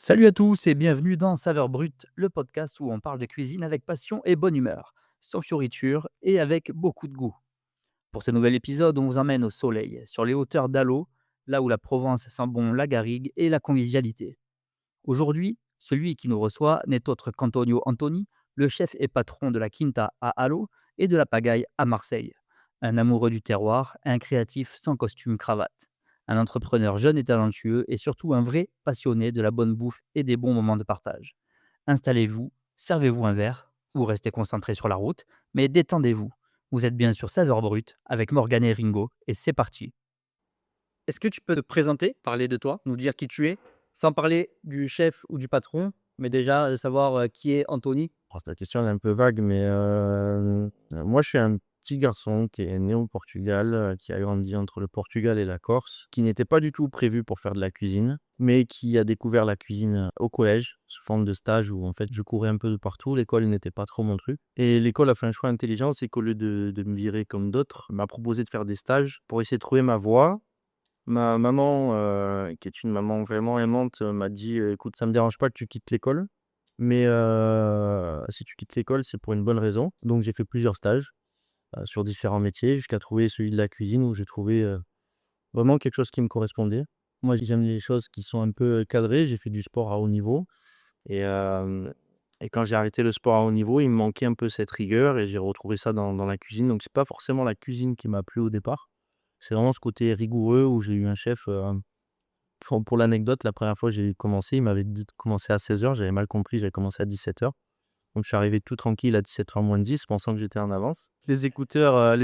Salut à tous et bienvenue dans Saveurs Brutes, le podcast où on parle de cuisine avec passion et bonne humeur, sans fioritures et avec beaucoup de goût. Pour ce nouvel épisode, on vous emmène au soleil, sur les hauteurs d'Allo, là où la Provence sent bon la garrigue et la convivialité. Aujourd'hui, celui qui nous reçoit n'est autre qu'Antonio Antoni, le chef et patron de la Quinta à Allo et de la Pagaille à Marseille. Un amoureux du terroir, un créatif sans costume cravate. Un entrepreneur jeune et talentueux et surtout un vrai passionné de la bonne bouffe et des bons moments de partage. Installez-vous, servez-vous un verre ou restez concentré sur la route, mais détendez-vous. Vous êtes bien sur Saveur Brute avec Morgane et Ringo et c'est parti. Est-ce que tu peux te présenter, parler de toi, nous dire qui tu es, sans parler du chef ou du patron, mais déjà savoir qui est Anthony? Oh, ta question elle est un peu vague, mais moi je suis un petit garçon qui est né au Portugal, qui a grandi entre le Portugal et la Corse, qui n'était pas du tout prévu pour faire de la cuisine, mais qui a découvert la cuisine, au collège, sous forme de stage où en fait je courais un peu de partout. L'école n'était pas trop mon truc et l'école a fait un choix intelligent, c'est qu'au lieu de me virer comme d'autres, m'a proposé de faire des stages pour essayer de trouver ma voie. Ma maman, qui est une maman vraiment aimante, m'a dit: «Écoute, ça me dérange pas que tu quittes l'école, mais si tu quittes l'école, c'est pour une bonne raison». Donc j'ai fait plusieurs stages, sur différents métiers jusqu'à trouver celui de la cuisine où j'ai trouvé, vraiment quelque chose qui me correspondait. Moi, j'aime les choses qui sont un peu cadrées. J'ai fait du sport à haut niveau et hem et quand j'ai arrêté le sport à haut niveau, il me manquait un peu cette rigueur et j'ai retrouvé ça dans la cuisine. Donc c'est pas forcément la cuisine qui m'a plu au départ. C'est vraiment ce côté rigoureux où j'ai eu un chef, pour l'anecdote, la première fois que j'ai commencé, il m'avait dit de commencer à 16h. J'avais mal compris, j'avais commencé à 17h. Donc je suis arrivé tout tranquille à 17h moins 10, pensant que j'étais en avance. Les écouteurs,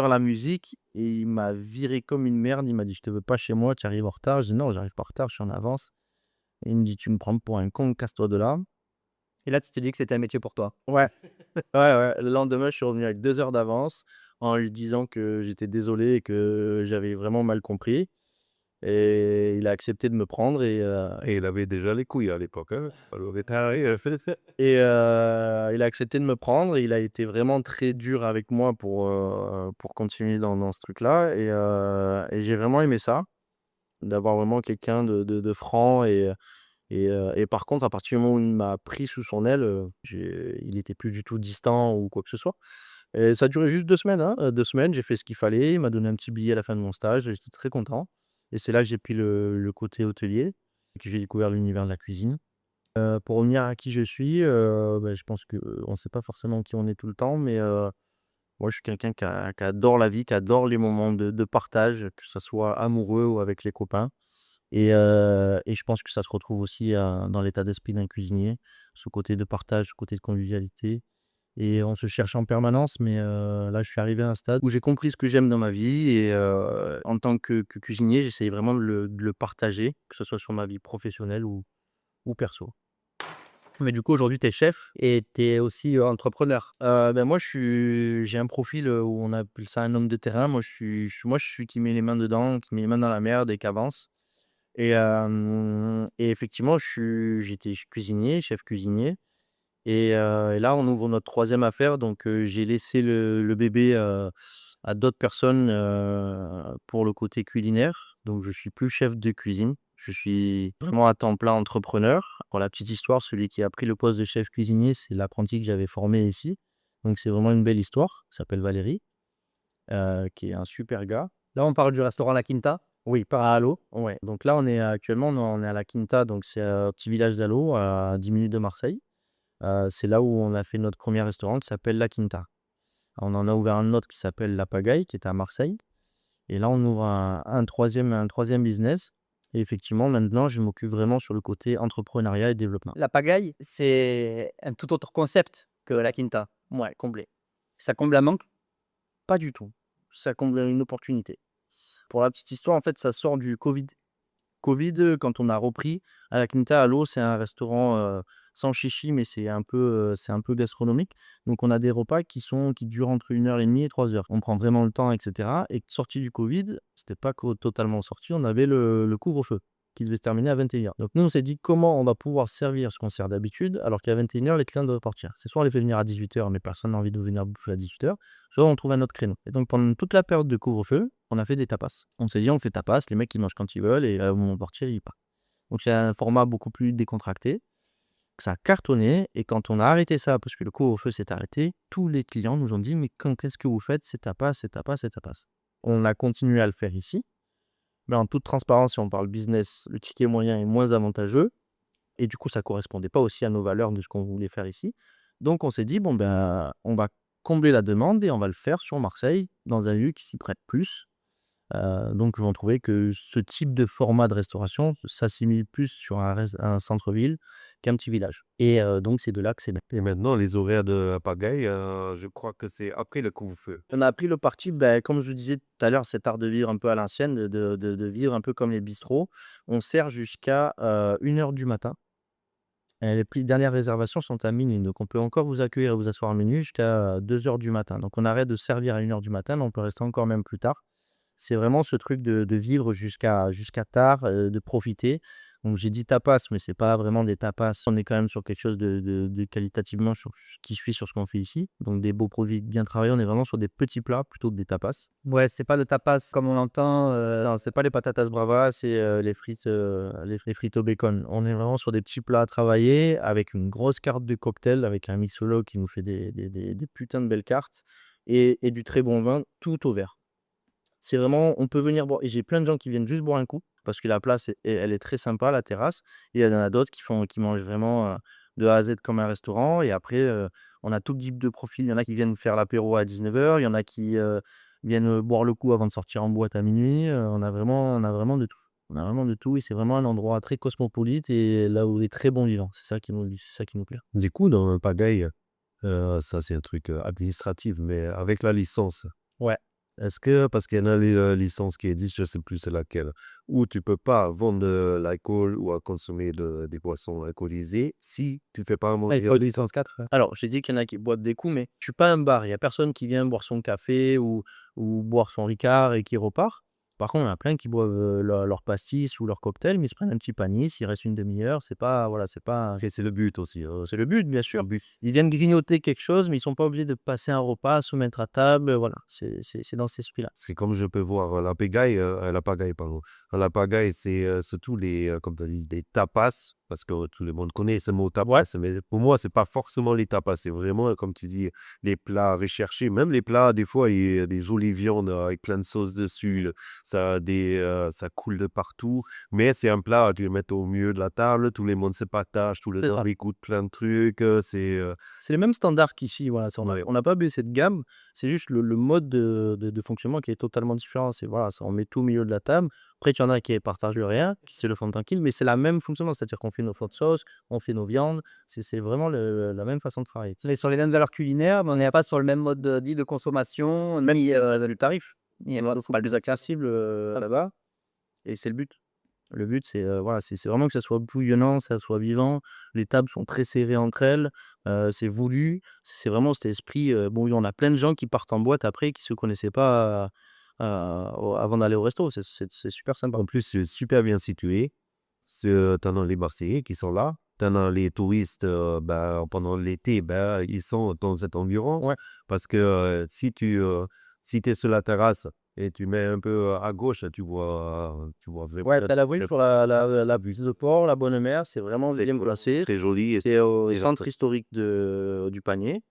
la musique et il m'a viré comme une merde. Il m'a dit: «Je te veux pas chez moi, tu arrives en retard». J'ai dit: «Non, j'arrive pas en retard, je suis en avance». Et il me dit: «Tu me prends pour un con, casse-toi de là». Et là, tu t'es dit que c'était un métier pour toi. Ouais, ouais, ouais. Le lendemain, je suis revenu avec 2 heures d'avance en lui disant que j'étais désolé et que j'avais vraiment mal compris. Et il a accepté de me prendre Et il avait déjà les couilles à l'époque, hein? Alors il a accepté de me prendre et il a été vraiment très dur avec moi pour continuer dans ce truc-là et j'ai vraiment aimé ça, d'avoir vraiment quelqu'un de franc et par contre, à partir du moment où il m'a pris sous son aile, il était plus du tout distant ou quoi que ce soit et ça a duré juste 2 semaines, hein, 2 semaines, j'ai fait ce qu'il fallait. Il m'a donné un petit billet à la fin de mon stage et j'étais très content et c'est là que j'ai pris le côté hôtelier et que j'ai découvert l'univers de la cuisine. Pour revenir à qui je suis, je pense qu'on ne sait pas forcément qui on est tout le temps, mais moi je suis quelqu'un qui adore la vie, qui adore les moments de partage, que ça soit amoureux ou avec les copains et je pense que ça se retrouve aussi, dans l'état d'esprit d'un cuisinier, ce côté de partage, ce côté de convivialité et on se cherche en permanence, mais là je suis arrivé à un stade où j'ai compris ce que j'aime dans ma vie et en tant que cuisinier, j'essaye vraiment de le partager, que ce soit sur ma vie professionnelle ou perso. Mais du coup, aujourd'hui, tu es chef et tu es aussi entrepreneur. Moi, j'ai un profil, où on appelle ça un homme de terrain. Moi, je suis qui met les mains dedans, qui met les mains dans la merde et qui avance et effectivement, j'étais cuisinier, chef cuisinier et là, on ouvre notre troisième affaire donc j'ai laissé le bébé, à d'autres personnes, pour le côté culinaire. Donc je suis plus chef de cuisine. Je suis vraiment à temps plein entrepreneur. Pour la petite histoire, celui qui a pris le poste de chef cuisinier, c'est l'apprenti que j'avais formé ici. Donc c'est vraiment une belle histoire. Il s'appelle Valérie, qui est un super gars. Là, on parle du restaurant La Quinta Oui, à Allo. ouais, donc là, on est à la Quinta, donc c'est un petit village d'Allo, à 10 minutes de Marseille. C'est là où on a fait notre premier restaurant qui s'appelle La Quinta. On en a ouvert un autre qui s'appelle La Pagaille, qui est à Marseille. Et là, on ouvre un troisième business. Et effectivement, maintenant, je m'occupe vraiment sur le côté entrepreneuriat et développement. La Pagaille, c'est un tout autre concept que La Quinta. Ouais, complet. Ça comble un manque. Pas du tout. Ça comble une opportunité. Pour la petite histoire, en fait, ça sort du Covid. Covid, quand on a repris à la Quinta à l'eau, c'est un restaurant, sans chichi, mais c'est un peu gastronomique. Donc on a des repas qui durent entre 1 heure et demie et 3 heures. On prend vraiment le temps et cetera et sorti du Covid, c'était pas co totalement sorti, on avait le couvre-feu qui devait se terminer à 21h. Donc nous, on s'est dit: «Comment on va pouvoir servir ce qu'on sert d'habitude alors qu'à 21h, les clients doivent partir?» C'est soit on les fait venir à 18h, mais personne n'a envie de venir bouffer à 18h, soit on trouve un autre créneau et donc pendant toute la période de couvre-feu, on a fait des tapas. On s'est dit: «On fait tapas, les mecs ils mangent quand ils veulent et au moment de partir, ils partent». Donc c'est un format beaucoup plus décontracté. Ça a cartonné et quand on a arrêté ça, parce que le couvre-feu s'est arrêté, tous les clients nous ont dit: «Mais quand est-ce que vous faites ces tapas, ces tapas, ces tapas?» On a continué à le faire ici, mais en toute transparence, si on parle business, le ticket moyen est moins avantageux et du coup, ça correspondait pas aussi à nos valeurs de ce qu'on voulait faire ici. Donc on s'est dit: «Bon, ben, on va combler la demande et on va le faire sur Marseille, dans un lieu qui s'y prête plus». Donc on trouvait que ce type de format de restauration s'assimile plus sur un centre-ville qu'un petit village et donc c'est de là que c'est né. Et maintenant, les horaires de pagaille, je crois que c'est après le couvre-feu. On a pris le parti, comme je disais tout à l'heure, cet art de vivre un peu à l'ancienne, de vivre un peu comme les bistrots. On sert jusqu'à 1 h du matin et les pli dernières réservations sont à minuit, donc on peut encore vous accueillir et vous asseoir à minuit jusqu'à 2 h du matin. Donc on arrête de servir à 1 h du matin, mais on peut rester encore même plus tard. C'est vraiment ce truc de vivre jusqu'à tard, de profiter. Donc j'ai dit tapas, mais c'est pas vraiment des tapas. On est quand même sur quelque chose de qualitativement sur ce qui suit sur ce qu'on fait ici. Donc des beaux produits bien travaillés. On est vraiment sur des petits plats plutôt que des tapas. Ouais, c'est pas le tapas comme on l'entend, Non, c'est pas les patatas bravas, c'est, les frites au bacon. On est vraiment sur des petits plats à travailler avec une grosse carte de cocktail, avec un mixologue qui nous fait des putains de belles cartes et du très bon vin, tout au verre. C'est vraiment on peut venir boire et j'ai plein de gens qui viennent juste boire un coup, parce que la place elle est très sympa, la terrasse et il y en a d'autres qui mangent vraiment, de A à Z comme un restaurant et après, on a tout type de profil. Il y en a qui viennent faire l'apéro à 19 h, il y en a qui, viennent, boire le coup avant de sortir en boîte à minuit. On a vraiment de tout. On a vraiment de tout et c'est vraiment un endroit très cosmopolite et là où est très bon vivant. C'est ça qui nous plaît. Du coup, dans un pagaille, ça c'est un truc, administratif, mais avec la licence, Ouais. est-ce que parce qu'il y en a les, licences qui existent, je sais plus c'est laquelle, où tu peux pas vendre de l'alcool ou à consommer des boissons alcoolisées si tu fais pas un il faut une licence 4. Alors, j'ai dit qu'il y en a qui boivent des coups, mais je suis pas un bar. Il y a personne qui vient boire son café ou boire son Ricard et qui repart. Par contre, il y en a plein qui boivent, leur pastis ou leur cocktail, mais ils se prennent un petit panis, il reste une demi-heure, c'est pas voilà, c'est pas OK, c'est le but aussi, hein, c'est le but, bien c'est le sûr. but. Ils viennent grignoter quelque chose, mais ils sont pas obligés de passer un repas, se mettre à table, voilà, c'est dans cet esprit-là. Parce que comme je peux voir, la pagaille, pardon. La pagaille, c'est, surtout les, comme tu as dit, des tapas, parce que tout le monde connaît ce mot Ouais. tapas, mais pour moi, c'est pas forcément les tapas, c'est vraiment, comme tu dis, les plats recherchés. Même les plats, des fois, il y a des jolies viandes avec plein de sauce dessus, ça coule de partout, mais c'est un plat, tu le mets au milieu de la table, tout le monde se partage, tout le C'est temps, ça. il goûte plein de trucs, C'est les mêmes standards qu'ici, voilà, ça ouais. on n'a pas baissé de gamme, c'est juste le mode de fonctionnement qui est totalement différent. C'est voilà, ça on met tout au milieu de la table. Après, il y en a qui partagent rien, qui se le font tranquille, mais c'est la même fonctionnement, c'est-à-dire qu'on fait nos de sauce, on fait nos viandes, c'est vraiment la même façon de travailler. On est sur les mêmes valeurs culinaires, mais on n'est pas sur le même mode de vie de consommation, Même ni, le tarif, ni voilà, c'est beaucoup plus accessible, là-bas et c'est le but. Le but, c'est, voilà, c'est vraiment que ça soit bouillonnant, ça soit vivant. Les tables sont très serrées entre elles, c'est voulu. C'est vraiment cet esprit, bon, oui, on a plein de gens qui partent en boîte après, qui se connaissaient pas, avant d'aller au resto. C'est super sympa. En plus, c'est super bien situé. Tu as les Marseillais qui sont là, tu as les touristes, pendant l'été, ils sont dans cet environ. Ouais, Parce que, si tu es sur la terrasse et tu mets un peu à gauche, tu vois vraiment ouais, tu la vue sur la vue de port, la Bonne Mère, c'est vraiment c'est bien placé. très joli et C'est au très centre historique du Panier,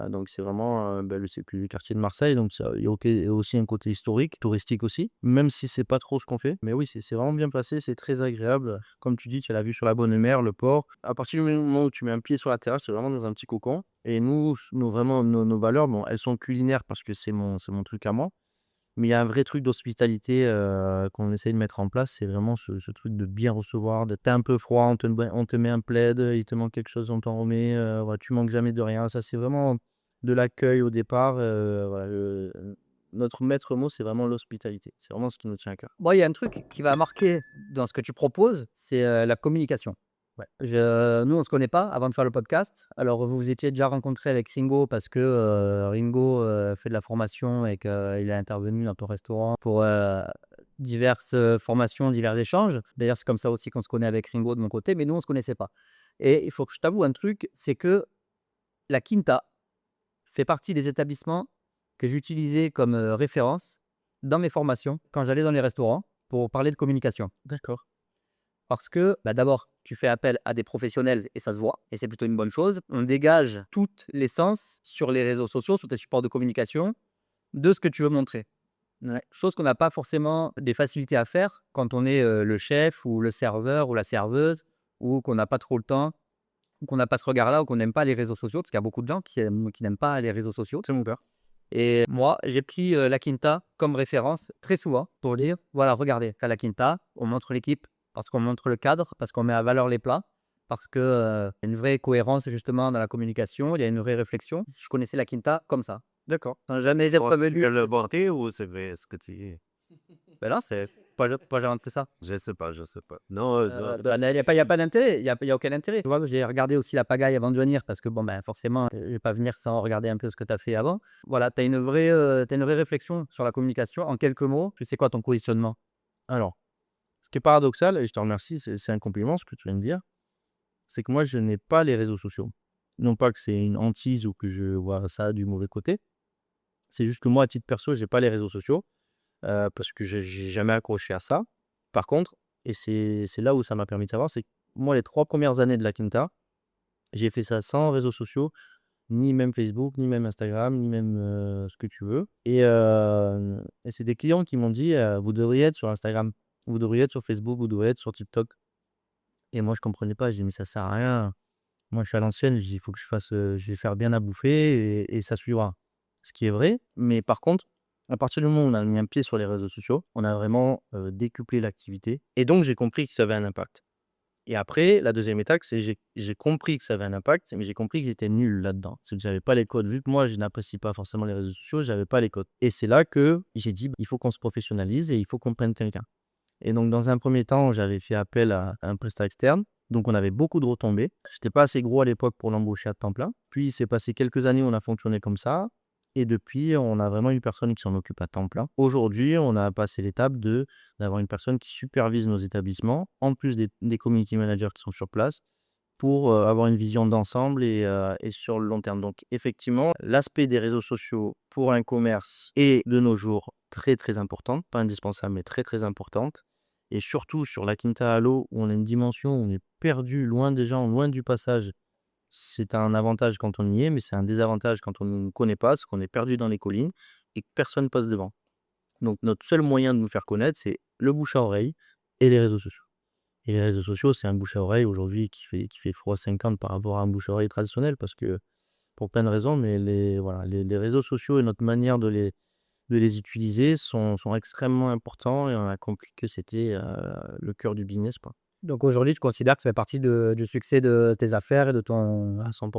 donc c'est vraiment, c'est plus le quartier de Marseille, donc ça il y a aussi un côté historique, touristique aussi, même si c'est pas trop ce qu'on fait. Mais oui, c'est vraiment bien placé, c'est très agréable. Comme tu dis, tu as la vue sur la Bonne Mer, le port. À partir du moment où tu mets un pied sur la terrasse, c'est vraiment dans un petit cocon et nos valeurs, bon, elles sont culinaires parce que c'est mon truc à moi. Mais il y a un vrai truc d'hospitalité, qu'on essaie de mettre en place, c'est vraiment ce truc de bien recevoir, de tu un peu froid, on te met un plaid, il te manque quelque chose, on t'en remet, voilà, tu manques jamais de rien. Ça, c'est vraiment de l'accueil au départ, voilà, notre maître mot, c'est vraiment l'hospitalité. C'est vraiment ce qui nous tient à cœur. Bon, il y a un truc qui va marquer dans ce que tu proposes, c'est, la communication. Ouais. Nous, on se connaît pas avant de faire le podcast. Alors, vous vous étiez déjà rencontré avec Ringo parce que, Ringo, fait de la formation et qu'il est intervenu dans ton restaurant pour, diverses, formations, divers échanges. D'ailleurs, c'est comme ça aussi qu'on se connaît avec Ringo de mon côté, mais nous, on se connaissait pas et il faut que je t'avoue un truc, c'est que la Quinta fait partie des établissements que j'utilisais comme, référence dans mes formations quand j'allais dans les restaurants pour parler de communication. D'accord. parce que d'abord, tu fais appel à des professionnels et ça se voit et c'est plutôt une bonne chose. On dégage toute l'essence sur les réseaux sociaux, sur tes supports de communication, de ce que tu veux montrer. Ouais. Chose qu'on n'a pas forcément des facilités à faire quand on est, le chef ou le serveur ou la serveuse ou qu'on n'a pas trop le temps ou qu'on n'a pas ce regard-là ou qu'on n'aime pas les réseaux sociaux, parce qu'il y a beaucoup de gens qui n'aiment pas les réseaux sociaux. C'est mon père. Et moi, j'ai pris, la Quinta comme référence très souvent pour dire: «Voilà, regardez, tu as la Quinta, on montre l'équipe parce qu'on montre le cadre, parce qu'on met à valeur les plats, parce que, y a une vraie cohérence justement dans la communication, il y a une vraie réflexion». Je connaissais la Quinta comme ça, D'accord. sans jamais être Tu as revenu. le vanter ou c'est vrai ce que tu dis? Ben non, c'est pas j'ai inventé ça. Je sais pas, je sais pas. Non, non. Il y a pas d'intérêt, il y a aucun intérêt. Tu vois? J'ai regardé aussi la pagaille avant de venir parce que bon, forcément, je vais pas venir sans regarder un peu ce que tu as fait avant. Voilà, tu as une vraie réflexion sur la communication. En quelques mots, tu sais quoi ton positionnement? Alors, ce qui est paradoxal, et je te remercie, c'est un compliment ce que tu viens de dire, c'est que moi, je n'ai pas les réseaux sociaux. Non pas que c'est une hantise ou que je vois ça du mauvais côté, c'est juste que moi, à titre perso, j'ai pas les réseaux sociaux, parce que j'ai jamais accroché à ça. Par contre, et c'est là où ça m'a permis de savoir, c'est que moi, les 3 premières années de la Quinta, j'ai fait ça sans réseaux sociaux, ni même Facebook, ni même Instagram, ni même, ce que tu veux, et c'est des clients qui m'ont dit: «Vous devriez être sur Instagram, vous devriez être sur Facebook, vous devriez être sur TikTok». Et moi, je comprenais pas, je dis: «Mais ça sert à rien. Moi, je suis à l'ancienne», je dis: «Il faut que je fasse, je vais faire bien à bouffer et ça suivra». Ce qui est vrai, mais par contre, à partir du moment où on a mis un pied sur les réseaux sociaux, on a vraiment, décuplé l'activité et donc j'ai compris que ça avait un impact. Et après, la deuxième étape, c'est j'ai compris que ça avait un impact, mais j'ai compris que j'étais nul là-dedans. C'est que j'avais pas les codes. Vu que moi, je n'apprécie pas forcément les réseaux sociaux, j'avais pas les codes. Et c'est là que j'ai dit: «Il faut qu'on se professionnalise et il faut qu'on prenne quelqu'un». Et donc dans un premier temps, j'avais fait appel à un prestat externe, donc on avait beaucoup de retombées. J'étais pas assez gros à l'époque pour l'embaucher à temps plein. Puis il s'est passé quelques années où on a fonctionné comme ça et depuis, on a vraiment une personne qui s'en occupe à temps plein. Aujourd'hui, on a passé l'étape d'avoir une personne qui supervise nos établissements, en plus des community managers qui sont sur place, pour, avoir une vision d'ensemble et sur le long terme. Donc effectivement, l'aspect des réseaux sociaux pour un commerce est de nos jours très, très importante, pas indispensable, mais très, très importante. Et surtout sur la Quinta Alo, où on a une dimension où on est perdu, loin des gens, loin du passage. C'est un avantage quand on y est, mais c'est un désavantage quand on ne connaît pas, parce qu'on est perdu dans les collines et que personne passe devant. Donc notre seul moyen de nous faire connaître, c'est le bouche à oreille et les réseaux sociaux. Et les réseaux sociaux, c'est un bouche à oreille aujourd'hui qui fait x50 par rapport à un bouche à oreille traditionnel, parce que pour plein de raisons, mais voilà, les réseaux sociaux et notre manière de les utiliser sont extrêmement importants et on a compris que c'était, le cœur du business, quoi, Donc aujourd'hui, tu considères que ça fait partie du succès de tes affaires et de ton. à 100.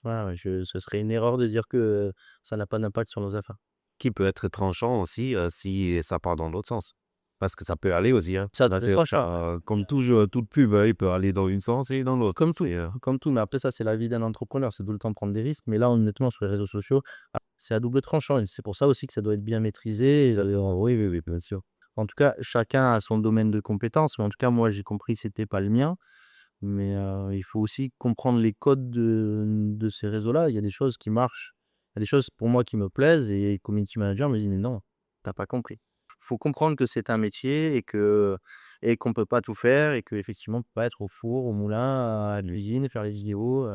Ouais, ouais, ce serait une erreur de dire que ça n'a pas d'impact sur nos affaires. Qui peut être tranchant aussi, si ça part dans l'autre sens. Parce que ça peut aller aussi, hein. Ça C'est-à-dire pas cher. comme toujours, toute pub, il peut aller dans une sens et dans l'autre. Comme tout, C'est, comme tout, mais après ça, c'est la vie d'un entrepreneur, c'est tout le temps de prendre des risques, mais là, honnêtement, sur les réseaux sociaux, c'est à double tranchant et c'est pour ça aussi que ça doit être bien maîtrisé et oui, oui, oui, bien sûr. en tout cas, chacun a son domaine de compétences, mais en tout cas, moi, j'ai compris que c'était pas le mien, mais il faut aussi comprendre les codes de ces réseaux-là. Il y a des choses qui marchent, il y a des choses pour moi qui me plaisent et community manager me dit: «Mais non, t'as pas compris». Faut comprendre que c'est un métier et qu'on peut pas tout faire et qu'effectivement, on peut pas être au four, au moulin, à l'usine, faire les vidéos,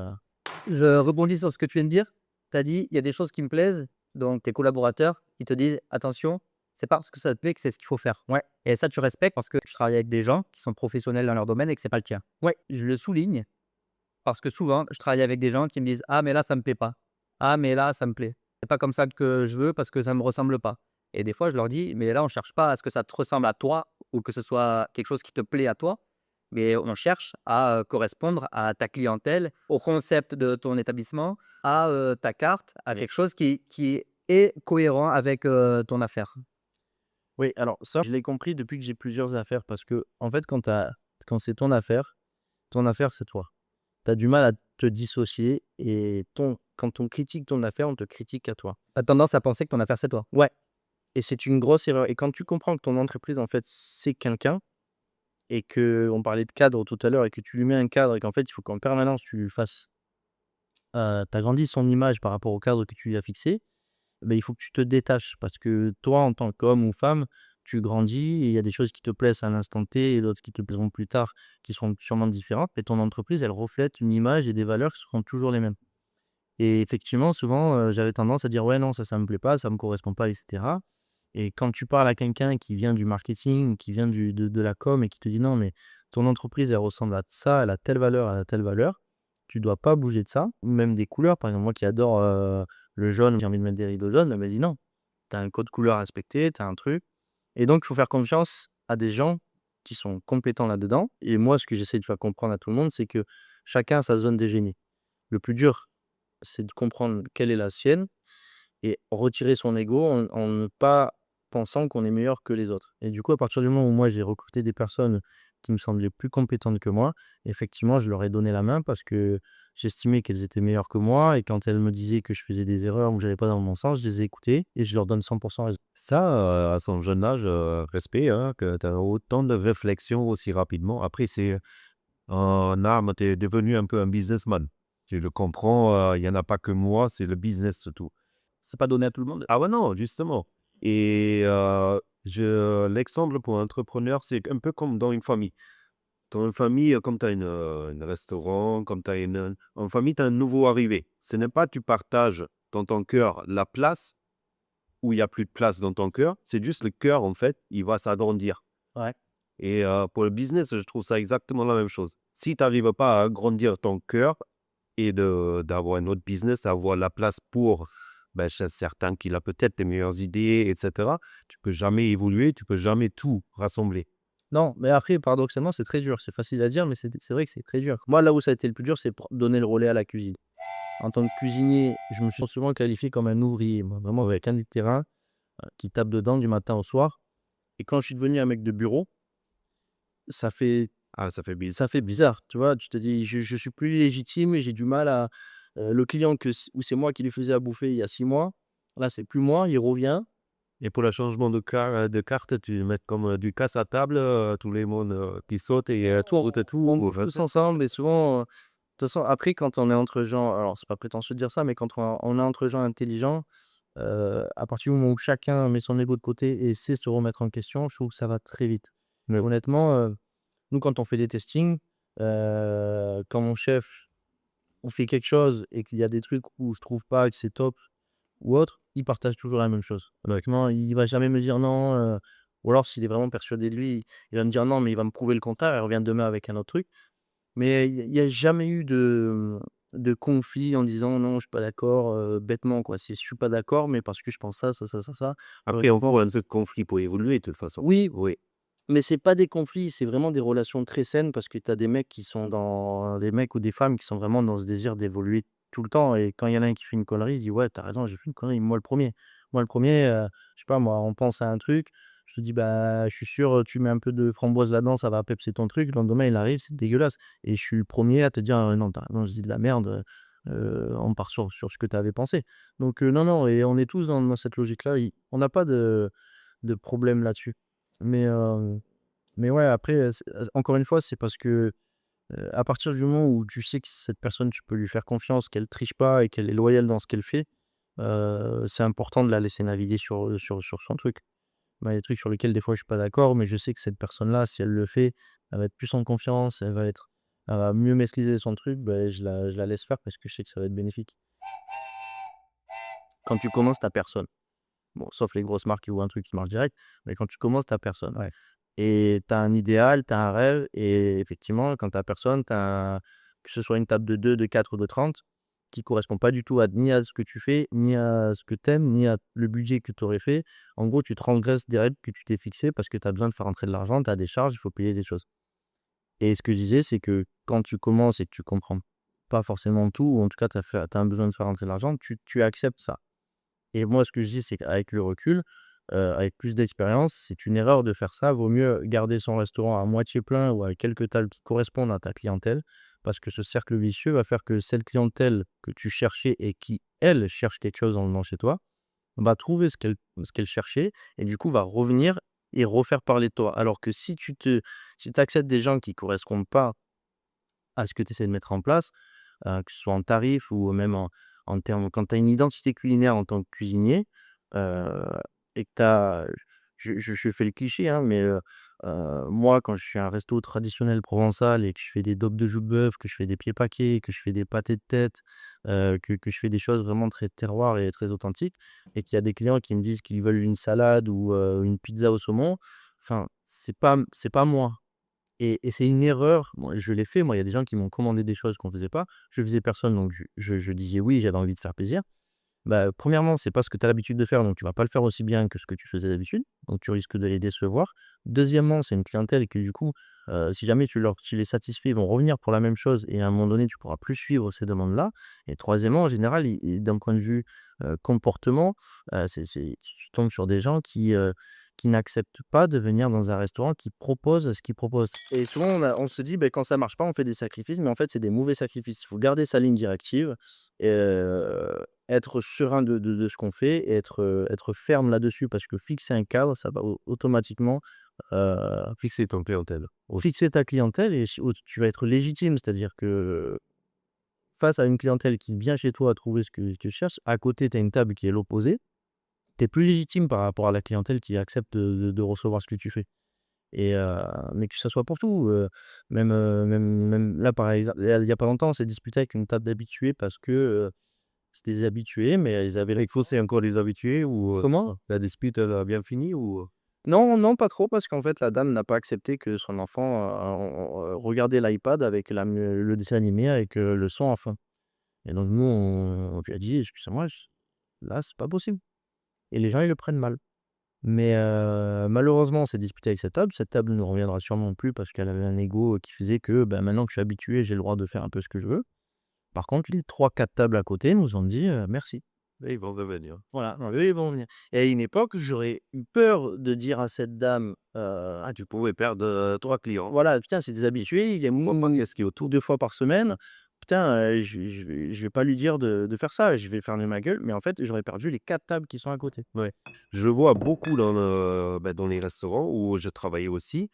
Je rebondis sur ce que tu viens de dire. Tu as dit: «Il y a des choses qui me plaisent», donc tes collaborateurs, ils te disent: «Attention, c'est pas parce que ça te plaît que c'est ce qu'il faut faire». Ouais. Et ça, tu respectes parce que tu travailles avec des gens qui sont professionnels dans leur domaine et que c'est pas le tien. Ouais. Je le souligne parce que souvent, je travaille avec des gens qui me disent: «Ah mais là, ça me plaît pas. Ah mais là, ça me plaît. C'est pas comme ça que je veux parce que ça me ressemble pas». Et des fois, je leur dis: «Mais là, on cherche pas à ce que ça te ressemble à toi ou que ce soit quelque chose qui te plaît à toi, mais on cherche à, correspondre à ta clientèle, au concept de ton établissement, à, ta carte, à Oui. quelque chose qui est cohérent avec, ton affaire». Oui, alors ça, je l'ai compris depuis que j'ai plusieurs affaires parce que en fait, quand c'est ton affaire, c'est toi. Tu as du mal à te dissocier et quand on critique ton affaire, on te critique à toi. Tu as tendance à penser que ton affaire, c'est toi. Ouais, et c'est une grosse erreur et quand tu comprends que ton entreprise, en fait, c'est quelqu'un et qu'on parlait de cadre tout à l'heure et que tu lui mets un cadre et qu'en fait, il faut qu'en permanence tu lui fasses, tu agrandisses son image par rapport au cadre que tu lui as fixé, beh, il faut que tu te détaches parce que toi, en tant qu'homme ou femme, tu grandis et il y a des choses qui te plaisent à l'instant T et d'autres qui te plairont plus tard, qui seront sûrement différentes. Mais ton entreprise, elle reflète une image et des valeurs qui seront toujours les mêmes. Et effectivement, souvent, j'avais tendance à dire: «Ouais, non, ça me plaît pas, ça me correspond pas» et cetera. Et quand tu parles à quelqu'un qui vient du marketing, qui vient de la com et qui te dit: «Non, mais ton entreprise, elle ressemble à ça, elle a telle valeur, elle a telle valeur, tu dois pas bouger de ça». Ou même des couleurs, par exemple, moi qui adore, le jaune, j'ai envie de mettre des rideaux jaunes, elle m'a dit: «Non, tu as un code couleur à respecter, tu as un truc». Et donc il faut faire confiance à des gens qui sont compétents là-dedans. Et moi, ce que j'essaie de faire comprendre à tout le monde, c'est que chacun a sa zone de génie. Le plus dur, c'est de comprendre quelle est la sienne et retirer son ego en ne pas pensant qu'on est meilleur que les autres. Et du coup, à partir du moment où moi j'ai recruté des personnes qui me semblaient plus compétentes que moi, effectivement, je leur ai donné la main parce que j'estimais qu'elles étaient meilleures que moi et quand elles me disaient que je faisais des erreurs ou que j'allais pas dans le bon sens, je les ai écoutées et je leur donne 100 raison. Ça, à son jeune âge, respect, hein, que tu as autant de réflexion aussi rapidement. Après, c'est en âme, tu es devenu un peu un businessman. Tu le comprends, il y en a pas que moi, c'est le business surtout. C'est pas donné à tout le monde. Ah ouais, non, justement. Et l'exemple pour un entrepreneur, c'est un peu comme dans une famille. Dans une famille, comme tu as un restaurant, comme tu as en famille, tu as un nouveau arrivé. Ce n'est pas tu partages dans ton cœur la place où il y a plus de place dans ton cœur, c'est juste le cœur, en fait, il va s'agrandir. Ouais. Et pour le business, je trouve ça exactement la même chose. Si tu n'arrives pas à agrandir ton cœur et d'avoir un autre business, avoir la place pour chez certains qui a peut-être des meilleures idées, etc., tu peux jamais évoluer, tu peux jamais tout rassembler. Non, mais après, paradoxalement, c'est très dur. C'est facile à dire, mais c'est vrai que c'est très dur. Moi, là où ça a été le plus dur, c'est pour donner le relais à la cuisine. En tant que cuisinier, je me suis souvent qualifié comme un ouvrier, moi, vraiment avec un de terrain qui tape dedans du matin au soir. Et quand je suis devenu un mec de bureau, ça fait Ah, ça fait bizarre. ça fait bizarre, tu vois? Tu te dis: «Je suis plus légitime et j'ai du mal à» le client où c'est moi qui lui faisais à bouffer il y a 6 mois, là, c'est plus moi, il revient. Et pour le changement de carte, tu mets comme du casse à table, tous les monde qui sautent et tout, tout, On tout. bouffe tous ensemble et souvent, de toute façon, après, quand on est entre gens, alors c'est pas prétentieux de dire ça, mais quand on est entre gens intelligents, à partir du moment où chacun met son ego de côté et sait se remettre en question, je trouve que ça va très vite. Mais honnêtement, nous, quand on fait des testings, quand mon chef, on fait quelque chose et qu'il y a des trucs où je trouve pas que c'est top ou autre, il partage toujours la même chose. Honnêtement, il va jamais me dire non, ou alors s'il est vraiment persuadé de lui, il va me dire non, mais il va me prouver le contraire, il revient demain avec un autre truc. Mais il y a jamais eu de conflit en disant: «Non, je suis pas d'accord», bêtement quoi. C'est: «Je suis pas d'accord, mais parce que je pense ça, ça, ça, ça, ça». Après, on Honnêtement, voit un peu de conflit pour évoluer de toute façon. oui, Oui. mais c'est pas des conflits, c'est vraiment des relations très saines parce que tu as des mecs qui sont dans des mecs ou des femmes qui sont vraiment dans ce désir d'évoluer tout le temps et quand il y en a un qui fait une connerie, il dit: «Ouais, tu as raison, j'ai fait une connerie, moi le premier. Moi le premier, je sais pas moi, on pense à un truc, je te dis: «Bah, je suis sûr, tu mets un peu de framboise là-dedans, ça va pepser ton truc». Le lendemain, il arrive, c'est dégueulasse et je suis le premier à te dire: Non, tu raison, je dis de la merde, on part sur ce que tu avais pensé». Donc non, non et on est tous dans cette logique-là, on n'a pas de problème là-dessus. Mais mais ouais, après, encore une fois, c'est parce que, à partir du moment où tu sais que cette personne, tu peux lui faire confiance, qu'elle triche pas et qu'elle est loyale dans ce qu'elle fait, c'est important de la laisser naviguer sur son truc. Il y a des trucs sur lesquels des fois je suis pas d'accord, mais je sais que cette personne-là, si elle le fait, elle va être plus en confiance, elle va mieux maîtriser son truc, ben je la laisse faire parce que je sais que ça va être bénéfique. Quand tu commences, tu personne. Bon, sauf les grosses marques qui voient un truc qui marche direct, mais quand tu commences, tu personne. Ouais. Et tu as un idéal, tu as un rêve et effectivement, quand tu personne, que ce soit une table de 2, de 4 ou de 30, qui correspond pas du tout ni à ce que tu fais, ni à ce que tu aimes, ni à le budget que tu aurais fait. En gros, tu transgresses des règles que tu t'es fixées parce que tu as besoin de faire rentrer de l'argent, tu as des charges, il faut payer des choses. Et ce que je disais, c'est que quand tu commences et que tu comprends pas forcément tout, ou en tout cas tu as un besoin de faire rentrer de l'argent, tu acceptes ça. Et moi, ce que je dis, c'est qu'avec le recul, avec plus d'expérience, c'est une erreur de faire ça. Vaut mieux garder son restaurant à moitié plein ou avec quelques tables qui correspondent à ta clientèle, parce que ce cercle vicieux va faire que cette clientèle que tu cherchais et qui, elle, cherche quelque chose en venant chez toi, va trouver ce qu'elle cherchait et du coup va revenir et refaire parler de toi. Alors que si tu acceptes des gens qui correspondent pas à ce que tu essaies de mettre en place, que ce soit en tarif ou même en termes quand tu as une identité culinaire en tant que cuisinier, heu et que tu as je fais le cliché, hein, mais moi, quand je suis à un resto traditionnel provençal et que je fais des daubes de joue de bœuf, que je fais des pieds paquets, que je fais des pâtés de tête, que je fais des choses vraiment très terroir et très authentiques et qu'il y a des clients qui me disent qu'ils veulent une salade ou une pizza au saumon, enfin, c'est pas moi. Et c'est une erreur, moi je l'ai fait, moi, il y a des gens qui m'ont commandé des choses qu'on faisait pas. Je faisais personne, donc je disais oui, j'avais envie de faire plaisir. Bah, premièrement, c'est pas ce que tu as l'habitude de faire, donc tu vas pas le faire aussi bien que ce que tu faisais d'habitude, donc tu risques de les décevoir. Deuxièmement, c'est une clientèle que du coup, si jamais tu les satisfais, ils vont revenir pour la même chose et à un moment donné, tu pourras plus suivre ces demandes-là. Et troisièmement, en général, d'un point de vue, comportement, tu tombes sur des gens qui n'acceptent pas de venir dans un restaurant qui propose ce qu'ils proposent. Et souvent on se dit: «Beh, quand ça marche pas, on fait des sacrifices», mais en fait, c'est des mauvais sacrifices. Il faut garder sa ligne directive et être serein de ce qu'on fait et être ferme là-dessus parce que fixer un cadre, ça va automatiquement, Fixer ton clientèle. fixer ta clientèle et tu vas être légitime. C'est-à-dire que face à une clientèle qui vient chez toi trouver ce que tu cherches, à côté, tu as une table qui est l'opposé, tu es plus légitime par rapport à la clientèle qui accepte de recevoir ce que tu fais et mais que ça soit pour tout, même là, par exemple, il y a pas longtemps, on s'est disputé avec une table d'habitués parce que, c'était des habitués, mais ils avaient Il faut c'est encore les habitués ou comment? la dispute, elle a bien fini ou Non, non, pas trop parce qu'en fait, la dame n'a pas accepté que son enfant, regardait l'iPad avec le dessin animé avec, le son en fond et donc nous, on lui a dit: «Excusez-moi, là, c'est pas possible» et les gens, ils le prennent mal. Mais malheureusement, on s'est disputé avec cette table. Cette table ne nous reviendra sûrement plus parce qu'elle avait un ego qui faisait que, bah, maintenant que je suis habitué, j'ai le droit de faire un peu ce que je veux. Par contre, les trois, quatre tables à côté nous ont dit: «Merci». ils vont revenir. Voilà, non, eux, ils vont venir et à une époque, j'aurais eu peur de dire à cette dame, Ah, tu pouvais perdre, 3 clients. voilà: «Putain, c'est des habitués, il est ce qui est autour 2 fois par semaine. Putain, je vais pas lui dire de faire ça, je vais fermer ma gueule», mais en fait, j'aurais perdu les 4 tables qui sont à côté. Ouais. Je le vois beaucoup dans les restaurants où je travaillais aussi.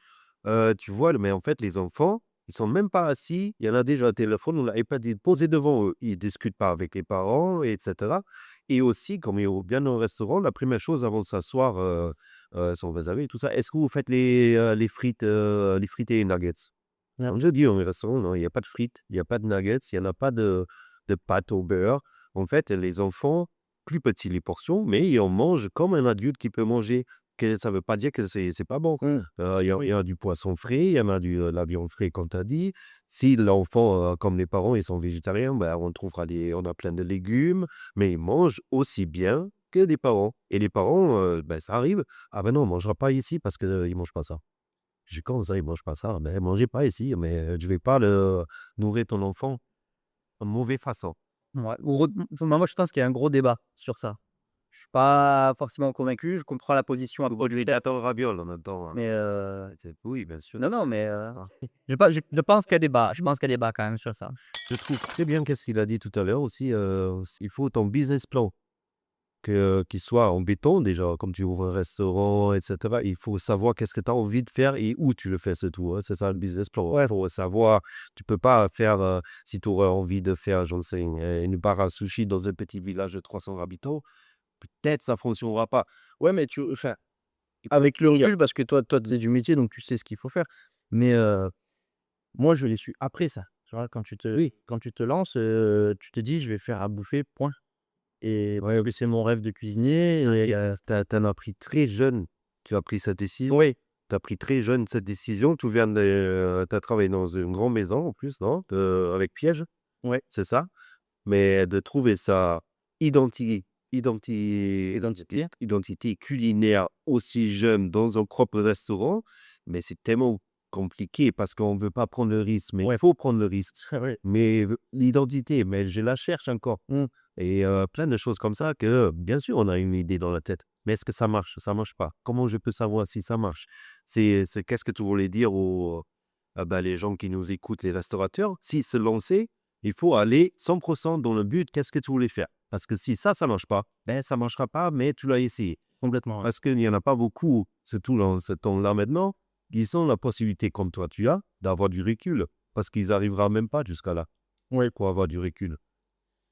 Tu vois, mais en fait, les enfants, ils sont même pas assis. Il y en a déjà un téléphone ou l'iPad est posé devant eux. Ils discutent pas avec les parents et cetera et aussi, comme ils viennent au restaurant, la première chose avant de s'asseoir, sont réservés et tout ça. Est-ce que vous faites les frites et les nuggets? Ouais. Comme je dis au restaurant, non, il y a pas de frites, il y a pas de nuggets, il y en a pas de pâtes au beurre. En fait, les enfants, plus petits les portions, mais ils en mangent comme un adulte qui peut manger. Que ça veut pas dire que c'est pas bon. Mmh. Il y a du poisson frais, il y en a de la viande frais comme tu as dit. Si l'enfant, comme les parents, ils sont végétariens, ben, on a plein de légumes, mais ils mangent aussi bien que les parents et les parents, ben, ça arrive: «Ah ben non, on mangera pas ici parce qu'ils ne mangent pas ça». Je dis: «Comment ça, ils mangent pas ça?» «Ben, mangez pas ici, mais je vais pas nourrir ton enfant de mauvaise façon». Ouais, moi, je pense qu'il y a un gros débat sur ça. Je suis pas forcément convaincu, je comprends la position un peu Bon, tu du lui attends le raviol en même temps, hein. mais Oui, bien sûr. non, non, mais je pense qu'il y a débat, je pense qu'il y a débat quand même sur ça. Je trouve très bien qu'est-ce qu'il a dit tout à l'heure aussi, il faut ton business plan qu'il soit en béton déjà, comme tu ouvres un restaurant et cetera. Il faut savoir qu'est-ce que tu as envie de faire et où tu le fais, c'est tout, hein. C'est ça le business plan. Il Ouais, faut savoir, tu peux pas faire, si tu aurais envie de faire, j'en sais, une bar à sushi dans un petit village de 300 habitants, peut-être ça fonctionnera pas. ouais, mais enfin, avec le Il y a recul, parce que toi, tu faisais du métier, donc tu sais ce qu'il faut faire. Mais moi, je l'ai su après ça. Tu vois? oui, Quand tu te lances, tu te dis: «Je vais faire à bouffer, point» et ouais, puis c'est mon rêve de cuisinier et et tu en as pris très jeune, tu as pris cette décision. oui, Tu as pris très jeune cette décision. Tu viens de tu as travaillé dans une grande maison en plus, non? Avec piège, ouais, c'est ça? Mais de trouver sa identi identité. identité culinaire aussi jeune dans un propre restaurant, mais c'est tellement compliqué parce qu'on ne veut pas prendre le risque, mais il Ouais, faut prendre le risque. ouais. Mais l'identité, mais je la cherche encore Mmh. et plein de choses comme ça que, bien sûr, on a une idée dans la tête, mais est-ce que ça marche? Ça marche pas. Comment je peux savoir si ça marche? C'est qu'est-ce que tu voulais dire aux, bah, les gens qui nous écoutent, les restaurateurs? S'ils se lançaient, il faut aller 100 dans le but, qu'est-ce que tu voulais faire? Parce que si ça marche pas, ben, ça marchera pas, mais tu l'as essayé. Complètement, ouais. Parce qu'il y en a pas beaucoup, surtout dans ce temps-là maintenant, ils ont la possibilité, comme toi tu as, d'avoir du recul. Parce qu'ils arriveront même pas jusqu'à là, Ouais, pour avoir du recul.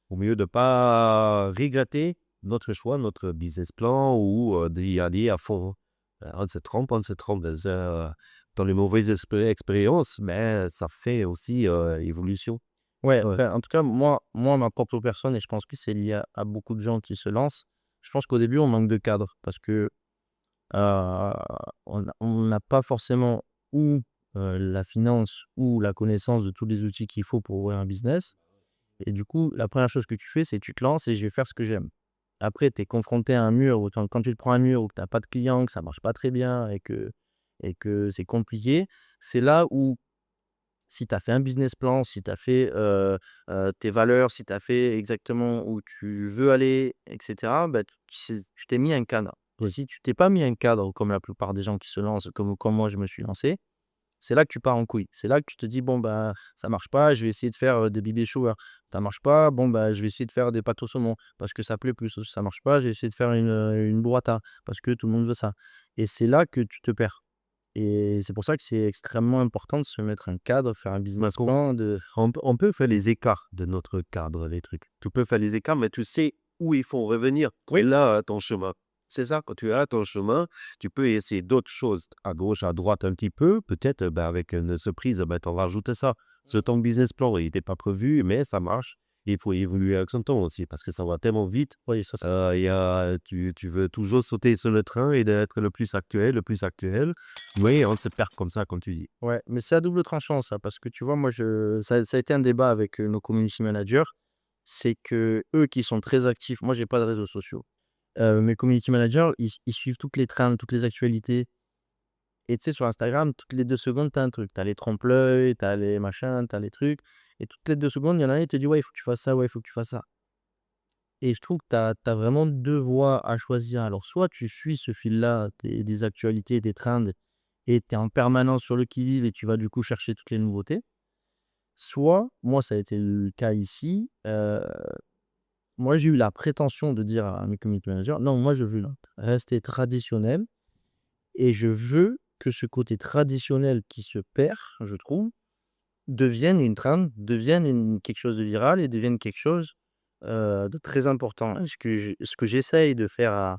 Au mieux de pas regretter notre choix, notre business plan ou d'y aller à fond. On se trompe dans les mauvaises expériences, mais ça fait aussi évolution. Ouais, Ouais. enfin, en tout cas, moi, ma propre personne, et je pense que c'est lié à beaucoup de gens qui se lancent. Je pense qu'au début, on manque de cadre parce que euh, on n'a pas forcément ou la finance ou la connaissance de tous les outils qu'il faut pour ouvrir un business. Et du coup, la première chose que tu fais, c'est tu te lances et je vais faire ce que j'aime. Après, tu es confronté à un mur où quand tu te prends un mur où tu n'as pas de clients, que ça marche pas très bien et que c'est compliqué, c'est là où si tu as fait un business plan, si tu as fait, tes valeurs, si tu as fait exactement où tu veux aller et cetera, bah, tu t'es mis un cadre. Et Oui. si tu t'es pas mis un cadre comme la plupart des gens qui se lancent, comme moi je me suis lancé, c'est là que tu pars en couille. C'est là que tu te dis: «Bon, bah, ça marche pas, je vais essayer de faire, des baby showers». Ça marche pas, bon, bah, je vais essayer de faire des pâtes au saumon parce que ça plaît plus. Ça marche pas, je vais essayer de faire une burrata parce que tout le monde veut ça. Et c'est là que tu te perds. Et c'est pour ça que c'est extrêmement important de se mettre un cadre, faire un Parce business qu'on plan, on peut faire les écarts de notre cadre, les trucs. Tu peux faire les écarts, mais tu sais où il faut revenir. Tu es là à ton chemin. C'est ça, quand tu es à ton chemin, tu peux essayer d'autres choses à gauche, à droite un petit peu. Peut-être avec une surprise, tu en rajoutes ça. Sur ton business plan, il n'était pas prévu, mais ça marche. Il faut évoluer avec son temps aussi, parce que ça va tellement vite. oui, ça, Tu veux toujours sauter sur le train et d'être le plus actuel, le plus actuel. Oui, on se perd comme ça, comme tu dis. ouais, mais c'est à double tranchant ça, parce que tu vois, moi, ça a été un débat avec, nos community managers. C'est que eux qui sont très actifs, moi, j'ai pas de réseaux sociaux. Mes community managers, ils suivent toutes les trends, toutes les actualités. Et tu sais, sur Instagram, toutes les 2 secondes, tu as un truc. Tu as les trompe-l'œil, tu as les machins, tu as les trucs. Et toutes les 2 secondes, il y en a un, il te dit: «Ouais, il faut que tu fasses ça, ouais, il faut que tu fasses ça». Et je trouve que tu as vraiment 2 voies à choisir. Alors soit tu suis ce fil-là, des actualités, des trends et tu es en permanence sur le qui-vive et tu vas du coup chercher toutes les nouveautés. Soit, moi ça a été le cas ici, moi j'ai eu la prétention de dire à mes community managers: «Non, moi je veux là, rester traditionnel et je veux que ce côté traditionnel qui se perd, je trouve, devienne une trend, devienne quelque chose de viral et devienne quelque chose, de très important». Ce que j'essaye de faire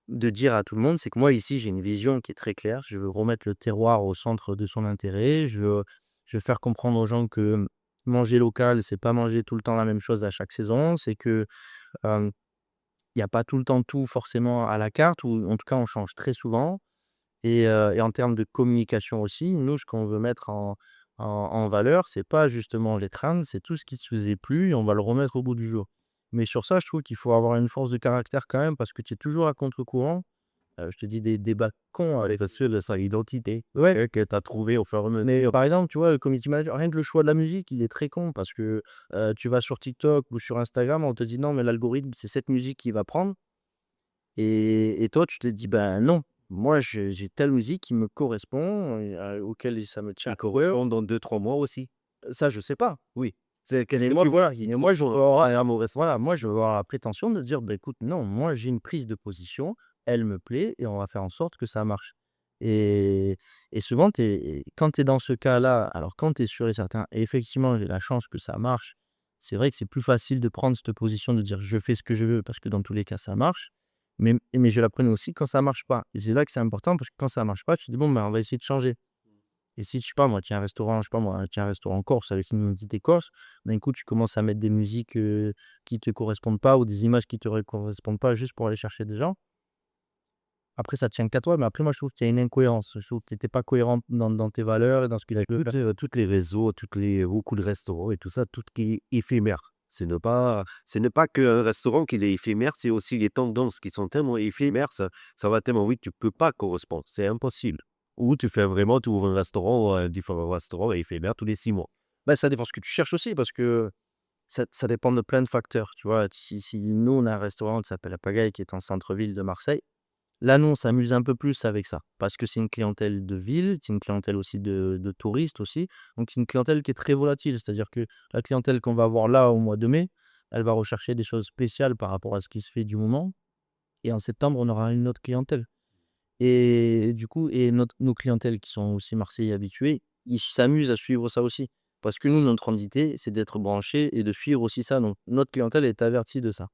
de dire à tout le monde, c'est que moi ici, j'ai une vision qui est très claire. Je veux remettre le terroir au centre de son intérêt. Je veux faire comprendre aux gens que manger local, c'est pas manger tout le temps la même chose à chaque saison. C'est que, il y a pas tout le temps tout forcément à la carte ou en tout cas, on change très souvent. Et en termes de communication aussi, nous, ce qu'on veut mettre en valeur, c'est pas justement les trends, c'est tout ce qui se faisait plus et on va le remettre au bout du jour. Mais sur ça, je trouve qu'il faut avoir une force de caractère quand même parce que tu es toujours à contre-courant. Je te dis des débats cons Ouais, avec bien sûr, de sa identité, ouais, que tu as trouvé au fur et à mais mesure. par exemple, tu vois, le community manager, rien que le choix de la musique, il est très con parce que, tu vas sur TikTok ou sur Instagram, on te dit: «Non, mais l'algorithme, c'est cette musique qu'il va prendre». Et toi, tu te dis: «Ben non, moi j'ai telle musique qui me correspond et auquel ça me tient Il à cœur». correspond dans 2 3 mois aussi. Ça, je sais pas. Oui. C'est qu'est-ce Mais que moi, tu voilà, il mais moi, je veux avoir à mon respect. voilà, moi, je veux avoir la prétention de dire: «Bah, écoute, non, moi, j'ai une prise de position, elle me plaît et on va faire en sorte que ça marche». Et et souvent, quand tu es dans ce cas-là, alors quand tu es sûr et certain et effectivement, j'ai la chance que ça marche, c'est vrai que c'est plus facile de prendre cette position de dire: «Je fais ce que je veux» parce que dans tous les cas, ça marche. Mais je la prenais aussi quand ça marche pas et c'est là que c'est important parce que quand ça marche pas, tu te dis: «Bon, ben, on va essayer de changer». Et si, je sais pas moi, tu as un restaurant, je sais pas moi, tu as un restaurant corse avec une identité corse, d'un coup, tu commences à mettre des musiques, qui te correspondent pas ou des images qui te correspondent pas juste pour aller chercher des gens. Après ça tient qu'à toi, mais après moi je trouve qu'il y a une incohérence. Je trouve que tu étais pas cohérent dans tes valeurs et dans ce que Bah, tu veux écoute, faire. toutes les réseaux, beaucoup de restaurants et tout ça, tout qui est éphémère. Ce n'est pas qu'un restaurant qui est éphémère, c'est aussi les tendances qui sont tellement éphémères, ça va tellement vite, tu peux pas correspondre, c'est impossible. Ou tu ouvres un restaurant, différents restaurants éphémères tous les 6 mois. Bah, ça dépend ce que tu cherches aussi parce que ça dépend de plein de facteurs, tu vois? Si nous on a un restaurant qui s'appelle La Pagaille qui est en centre-ville de Marseille. Là, nous, on s'amuse un peu plus avec ça, parce que c'est une clientèle de ville, c'est une clientèle aussi de touristes aussi, donc c'est une clientèle qui est très volatile. C'est-à-dire que la clientèle qu'on va avoir là, au mois de mai, elle va rechercher des choses spéciales par rapport à ce qui se fait du moment et en septembre, on aura une autre clientèle et du coup nos clientèles qui sont aussi marseillais habitués, ils s'amusent à suivre ça aussi. Parce que nous, notre identité, c'est d'être branchés et de suivre aussi ça, donc notre clientèle est avertie de ça.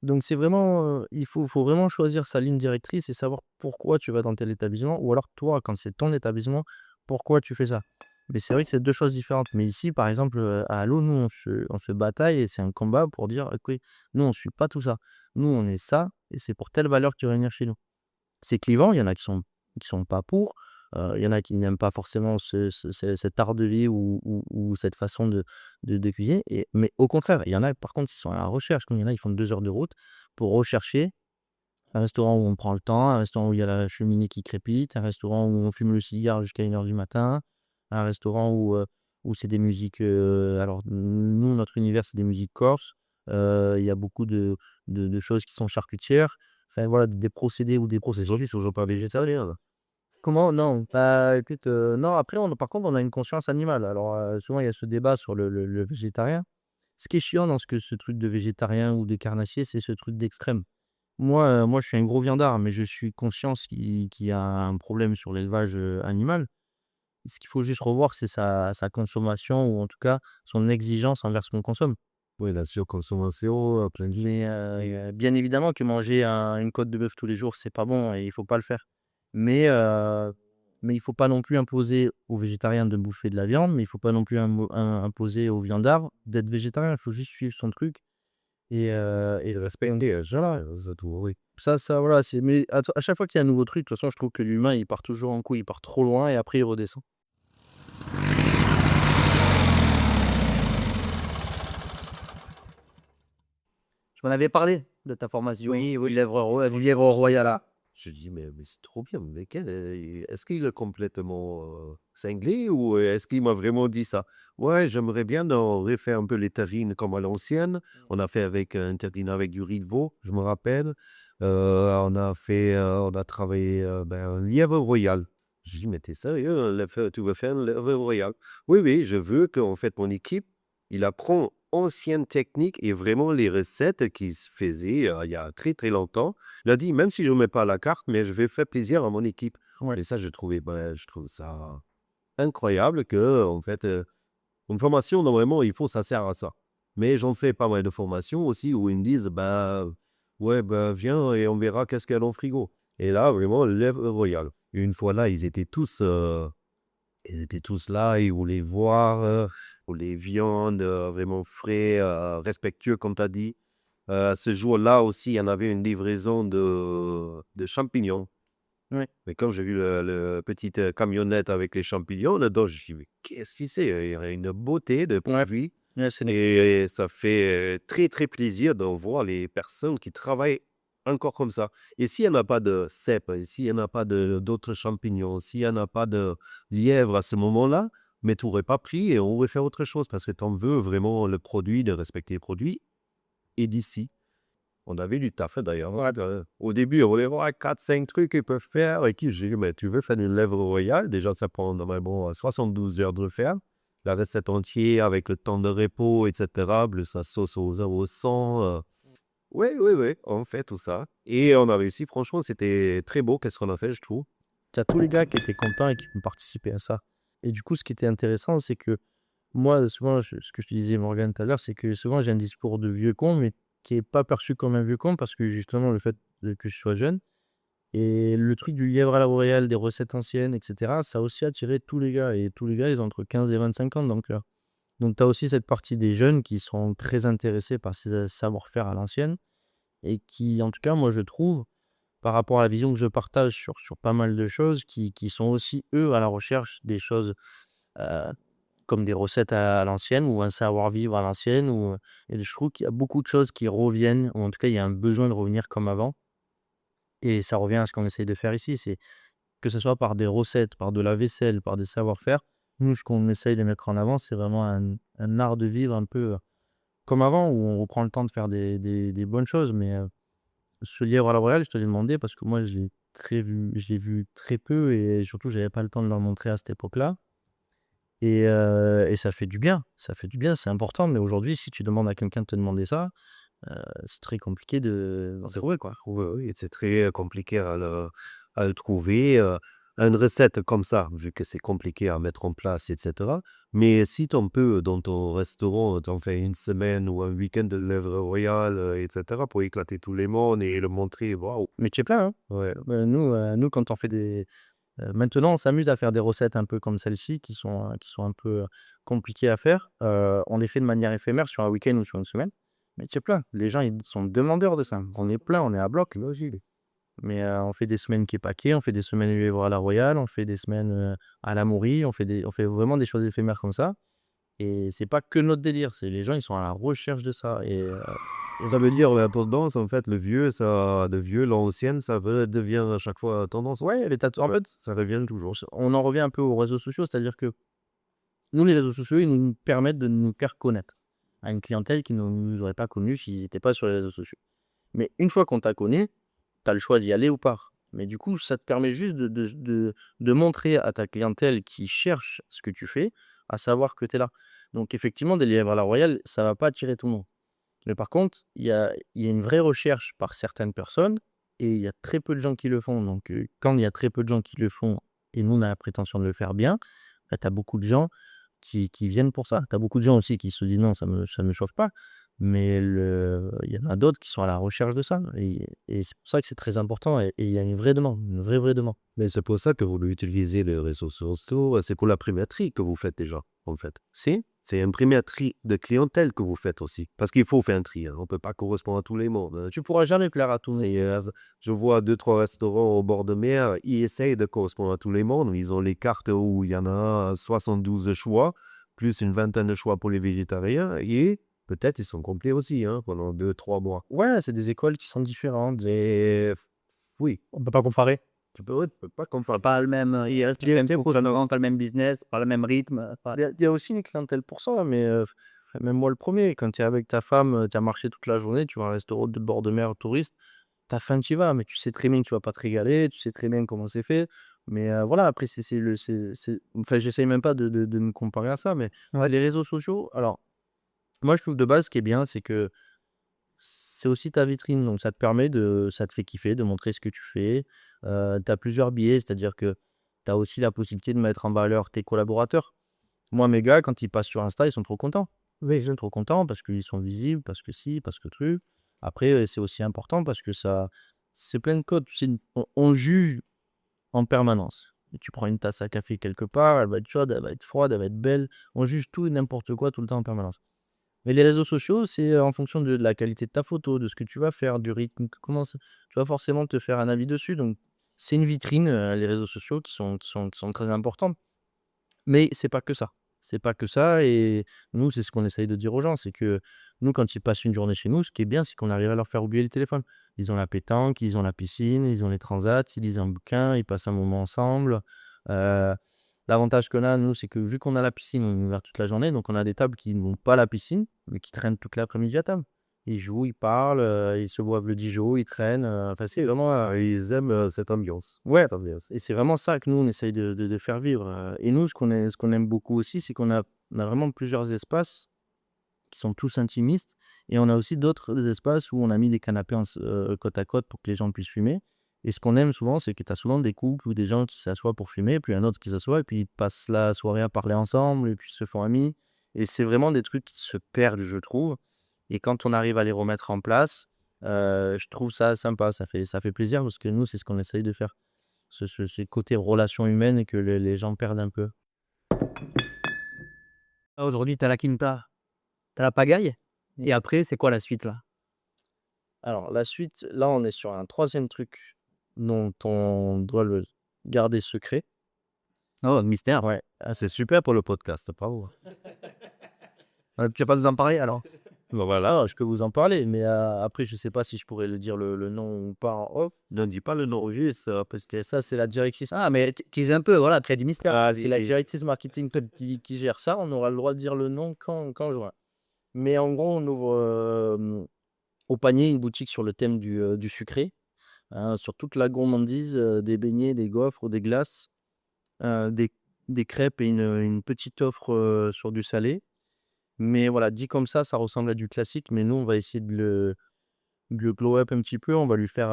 Donc c'est vraiment, il faut vraiment choisir sa ligne directrice et savoir pourquoi tu vas dans tel établissement ou alors toi, quand c'est ton établissement, pourquoi tu fais ça. Mais c'est vrai que c'est 2 choses différentes. Mais ici, par exemple, à Allo, nous, on se bataille et c'est un combat pour dire: «OK, nous, on suit pas tout ça. Nous, on est ça et c'est pour telle valeur que tu vas venir chez nous». C'est clivant, il y en a qui sont pas pour, il y en a qui n'aiment pas forcément cet art de vie ou cette façon de cuisiner mais au contraire, il y en a par contre, qui sont à la recherche, comme il y en a, ils font 2 heures de route pour rechercher un restaurant où on prend le temps, un restaurant où il y a la cheminée qui crépite, un restaurant où on fume le cigare jusqu'à 1 heure du matin, un restaurant où c'est des musiques, alors nous, notre univers, c'est des musiques corses, il y a beaucoup de choses qui sont charcutières, enfin voilà, des procédés ou des Les processus. gens qui sont pas végétariens, là. Comment? Non, bah, écoute, non, après par contre, on a une conscience animale. Alors, souvent, il y a ce débat sur le végétarien. Ce qui est chiant dans ce truc de végétarien ou de carnassier, c'est ce truc d'extrême. Moi, je suis un gros viandard, mais je suis conscient qu'il y a un problème sur l'élevage, animal. Ce qu'il faut juste revoir, c'est sa consommation ou en tout cas, son exigence envers ce qu'on consomme. Oui, la surconsommation, plein de Mais, bien évidemment que manger une côte de bœuf tous les jours, c'est pas bon et il faut pas le faire. Mais, il faut pas non plus imposer aux végétariens de bouffer de la viande, mais il faut pas non plus imposer aux viandards d'être végétarien. Il faut juste suivre son truc et respecter, voilà, c'est tout, oui. ça voilà, mais à chaque fois qu'il y a un nouveau truc, de toute façon, je trouve que l'humain, il part toujours en couille, il part trop loin et après il redescend. Je m'en avais parlé de ta formation Oui, oui. du lièvre Lièvre royal, là. Je dis: «Mais c'est trop bien, mais est-ce qu'il est complètement, cinglé ou est-ce qu'il m'a vraiment dit ça?» «Ouais, j'aimerais bien en refaire un peu les terrines comme à l'ancienne». On a fait avec une terrine avec du riz de veau, je me rappelle. On a travaillé, un lièvre royal. Je dis: «Mais t'es sérieux, tu veux faire un lièvre royal?» «Oui, oui, je veux qu'en fait mon équipe, il apprend anciennes techniques et vraiment les recettes qui se faisaient, il y a très, très longtemps». Il a dit: «Même si je ne mets pas la carte, mais je vais faire plaisir à mon équipe». Ouais. Et ça, je trouve ça incroyable que en fait, une formation, normalement, ça sert à ça. Mais j'en fais pas mal de formations aussi où ils me disent: «Bah, ouais, bah, viens et on verra qu'est-ce qu'il y a dans le frigo». Et là, vraiment, lèvre royale. Une fois là, ils étaient tous là, ils voulaient voir, pour les viandes, vraiment frais, respectueux comme tu as dit. Ce jour-là aussi, il y en avait une livraison de champignons. Ouais. Mais quand j'ai vu le petite, camionnette avec les champignons dedans, je me suis dit: «Mais qu'est-ce que c'est?» Il y a une beauté de Ouais. produits Ouais, c'est et ça fait, très, très plaisir de voir les personnes qui travaillent encore comme ça. Et s'il y en a pas de cèpes, et s'il y en a pas d'autres champignons, s'il y en a pas de lièvre à ce moment-là, mais tu aurais pas pris et on aurait fait autre chose parce que tu en veux vraiment le produit, de respecter le produit et d'ici. On avait du taf, hein, d'ailleurs, hein, au début, on voulait voir 4-5 trucs qu'ils peuvent faire et qui j'ai dit: «Mais tu veux faire une lèvre royale?» Déjà, ça prend normalement, 72 heures de le faire. La recette entière avec le temps de repos et cetera, plus la sauce au sang, oui, oui, oui, on fait tout ça et on a réussi. Franchement, c'était très beau qu'est-ce qu'on a fait, je trouve. Tu tous les gars qui étaient contents et qui ont participé à ça. Et du coup, ce qui était intéressant, c'est que moi, souvent, ce que je te disais, Morgane, tout à l'heure, c'est que souvent, j'ai un discours de vieux con, mais qui est pas perçu comme un vieux con parce que justement, le fait que je sois jeune. Et le truc du lièvre à la royale, des recettes anciennes, etc., ça a aussi attiré tous les gars. Et tous les gars, ils ont entre 15 et 25 ans. Donc tu as aussi cette partie des jeunes qui sont très intéressés par ces savoir-faire à l'ancienne et qui, en tout cas, moi, je trouve, par rapport à la vision que je partage sur pas mal de choses qui sont aussi, eux, à la recherche des choses, heu, comme des recettes à l'ancienne ou un savoir-vivre à l'ancienne et je trouve qu'il y a beaucoup de choses qui reviennent ou en tout cas, il y a un besoin de revenir comme avant et ça revient à ce qu'on essaye de faire ici. C'est que ce soit par des recettes, par de la vaisselle, par des savoir-faire, nous, ce qu'on essaye de mettre en avant, c'est vraiment un art de vivre un peu, comme avant où on reprend le temps de faire des bonnes choses mais ce lièvre à la royale, je te l'ai demandé parce que moi, je l'ai vu très peu et surtout, j'avais pas le temps de leur montrer à cette époque-là et ça fait du bien. Ça fait du bien, c'est important, mais aujourd'hui, si tu demandes à quelqu'un de te demander ça, c'est très compliqué de Non, d'en c'est trouver, quoi. oui, oui, c'est très compliqué à le trouver. une recette comme ça, vu que c'est compliqué à mettre en place, etc. Mais si tu peux, dans ton restaurant, tu en fais une semaine ou un week-end de lèvres royales, etc., pour éclater tout le monde et le montrer, waouh! Mais tu es plein, hein. Ouais. Nous, quand on fait maintenant, on s'amuse à faire des recettes un peu comme celle-ci qui sont un peu, compliquées à faire. On les fait de manière éphémère sur un week-end ou sur une semaine. Mais tu es plein. Les gens, ils sont demandeurs de ça. On est plein, on est à bloc. Logique. Mais, on fait des semaines quai-paquet, on fait des semaines livrées à la Royale, on fait des semaines, à la Maury, on fait vraiment des choses éphémères comme ça et c'est pas que notre délire, c'est les gens, ils sont à la recherche de ça et Ça veut dire la tendance, en fait, le vieux, l'ancienne, devient à chaque fois tendance. ouais, les tatouages en fait, Ça revient toujours. on en revient un peu aux réseaux sociaux, c'est-à-dire que nous, les réseaux sociaux, ils nous permettent de nous faire connaître à une clientèle qui ne nous aurait pas connus s'ils étaient pas sur les réseaux sociaux. Mais une fois qu'on t'a connu, tu as le choix d'y aller ou pas. Mais du coup, ça te permet juste de montrer à ta clientèle qui cherche ce que tu fais, à savoir que tu es là. Donc effectivement, des lièvres à la Royale, ça va pas attirer tout le monde. Mais par contre, il y a une vraie recherche par certaines personnes et il y a très peu de gens qui le font. Donc, quand il y a très peu de gens qui le font et nous, on a la prétention de le faire bien, bah, tu as beaucoup de gens qui viennent pour ça. Tu as beaucoup de gens aussi qui se disent: «Non, ça me chauffe pas». Mais il y en a d'autres qui sont à la recherche de ça et c'est pour ça que c'est très important et il y a une vraie demande, une vraie demande. Mais c'est pour ça que vous utilisez les réseaux sociaux, c'est pour la primaterie que vous faites déjà, en fait. Si, C'est une primaterie de clientèle que vous faites aussi. Parce qu'il faut faire un tri, hein. On ne peut pas correspondre à tout le monde, hein. tu pourras jamais plaire à tout le monde. Je vois 2-3 restaurants au bord de mer, ils essayent de correspondre à tout le monde. Ils ont les cartes où il y en a 72 choix, plus une vingtaine de choix pour les végétariens. Et peut-être ils sont complets aussi, hein, pendant 2-3 mois. Ouais, c'est des écoles qui sont différentes. Mais oui, On peut pas comparer. tu peux pas C'est confondre. pas le même, il reste les mêmes fonctionnements, pas le même business, pas le même rythme, pas Il y a aussi une clientèle pour ça, mais même moi le premier, quand tu es avec ta femme, tu as marché toute la journée, tu vas à un restaurant de bord de mer touriste, tu as faim, tu y vas, mais tu sais très bien que tu vas pas te régaler, tu sais très bien comment c'est fait. Mais voilà, après c'est enfin, j'essaye même pas de me comparer à ça, mais ouais. les réseaux sociaux, alors moi je trouve de base ce qui est bien, c'est que c'est aussi ta vitrine, donc ça te fait kiffer de montrer ce que tu fais. Tu as plusieurs biais, c'est-à-dire que tu as aussi la possibilité de mettre en valeur tes collaborateurs. Moi, mes gars, quand ils passent sur Insta, ils sont trop contents. Oui, ils sont trop contents parce qu'ils sont visibles, parce que si, parce que truc. Après, c'est aussi important parce que ça c'est plein de codes. On juge en permanence. Et tu prends une tasse à café quelque part, elle va être chaude, elle va être froide, elle va être belle. On juge tout et n'importe quoi tout le temps en permanence. Mais les réseaux sociaux, c'est, en fonction de la qualité de ta photo, de ce que tu vas faire, du rythme, comment ça tu vas forcément te faire un avis dessus. Donc c'est une vitrine, les réseaux sociaux qui sont très importantes. Mais c'est pas que ça. C'est pas que ça et nous, c'est ce qu'on essaye de dire aux gens, c'est que nous, quand ils passent une journée chez nous, ce qui est bien, c'est qu'on arrive à leur faire oublier le téléphone. Ils ont la pétanque, ils ont la piscine, ils ont les transats, ils lisent un bouquin, ils passent un moment ensemble. Heu, L'avantage qu'on a, nous, c'est que vu qu'on a la piscine, on est ouvert toute la journée, donc on a des tables qui n'ont pas la piscine, mais qui traînent toute l'après-midi à table. Ils jouent, ils parlent, ils se boivent le Dijon, ils traînent, enfin, c'est vraiment, Ils aiment cette ambiance. ouais Cette ambiance. et c'est vraiment ça que nous, on essaye de faire vivre, et nous, ce qu'on aime beaucoup aussi, c'est qu'on a vraiment plusieurs espaces qui sont tous intimistes et on a aussi d'autres espaces où on a mis des canapés côte à côte pour que les gens puissent fumer et ce qu'on aime souvent, c'est que tu as souvent des couples ou des gens qui s'assoient pour fumer, puis un autre qui s'assoit et puis ils passent la soirée à parler ensemble et puis ils se font amis et c'est vraiment des trucs qui se perdent, je trouve et quand on arrive à les remettre en place, je trouve ça sympa, ça fait plaisir parce que nous, c'est ce qu'on essaye de faire. Ce côté relation humaine et que les gens perdent un peu. Là, aujourd'hui, tu as la quinta, tu as la pagaille et après, c'est quoi la suite là? Alors la suite, là, on est sur un troisième truc dont on doit le garder secret. Oh, mystère. Ouais, C'est super pour le podcast, bravo. tu vas pas nous en parler alors? Bah, voilà, je peux vous en parler, mais après je sais pas si je pourrais le dire le nom ou pas en off. Ne dis pas le nom juste, parce que Et ça, c'est la directrice Ah, mais tease un peu, voilà, crée du mystère. c'est la directrice marketing qui gère ça. On aura le droit de dire le nom quand juin. Mais en gros, on ouvre, au panier une boutique sur le thème du sucré, hein, sur toute la gourmandise, des beignets, des gaufres, des glaces, des crêpes et une petite offre, sur du salé. Mais voilà, dit comme ça ressemble à du classique, mais nous, on va essayer de le glow up un petit peu. On va lui faire,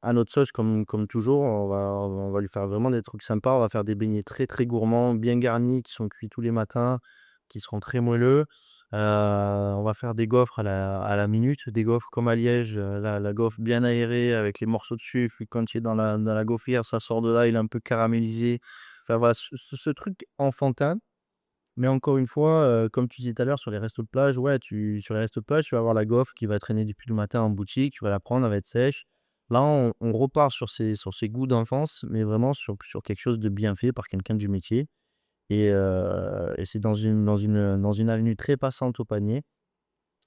à notre sauce comme toujours. On va lui faire vraiment des trucs sympas. On va faire des beignets très, très gourmands, bien garnis, qui sont cuits tous les matins, qui seront très moelleux. On va faire des gaufres à la minute, des gaufres comme à Liège, la gaufre bien aérée avec les morceaux de sucre. Puis quand il est dans la gaufrière, ça sort de là, il est un peu caramélisé. Enfin voilà, ce truc enfantin. Mais encore une fois, comme tu disais tout à l'heure sur les restos de plage, ouais, sur les restos de plage, tu vas avoir la gaufre qui va traîner depuis le matin en boutique, tu vas la prendre, elle va être sèche. Là, on repart sur ces goûts d'enfance, mais vraiment sur quelque chose de bien fait par quelqu'un du métier et c'est dans une avenue très passante au panier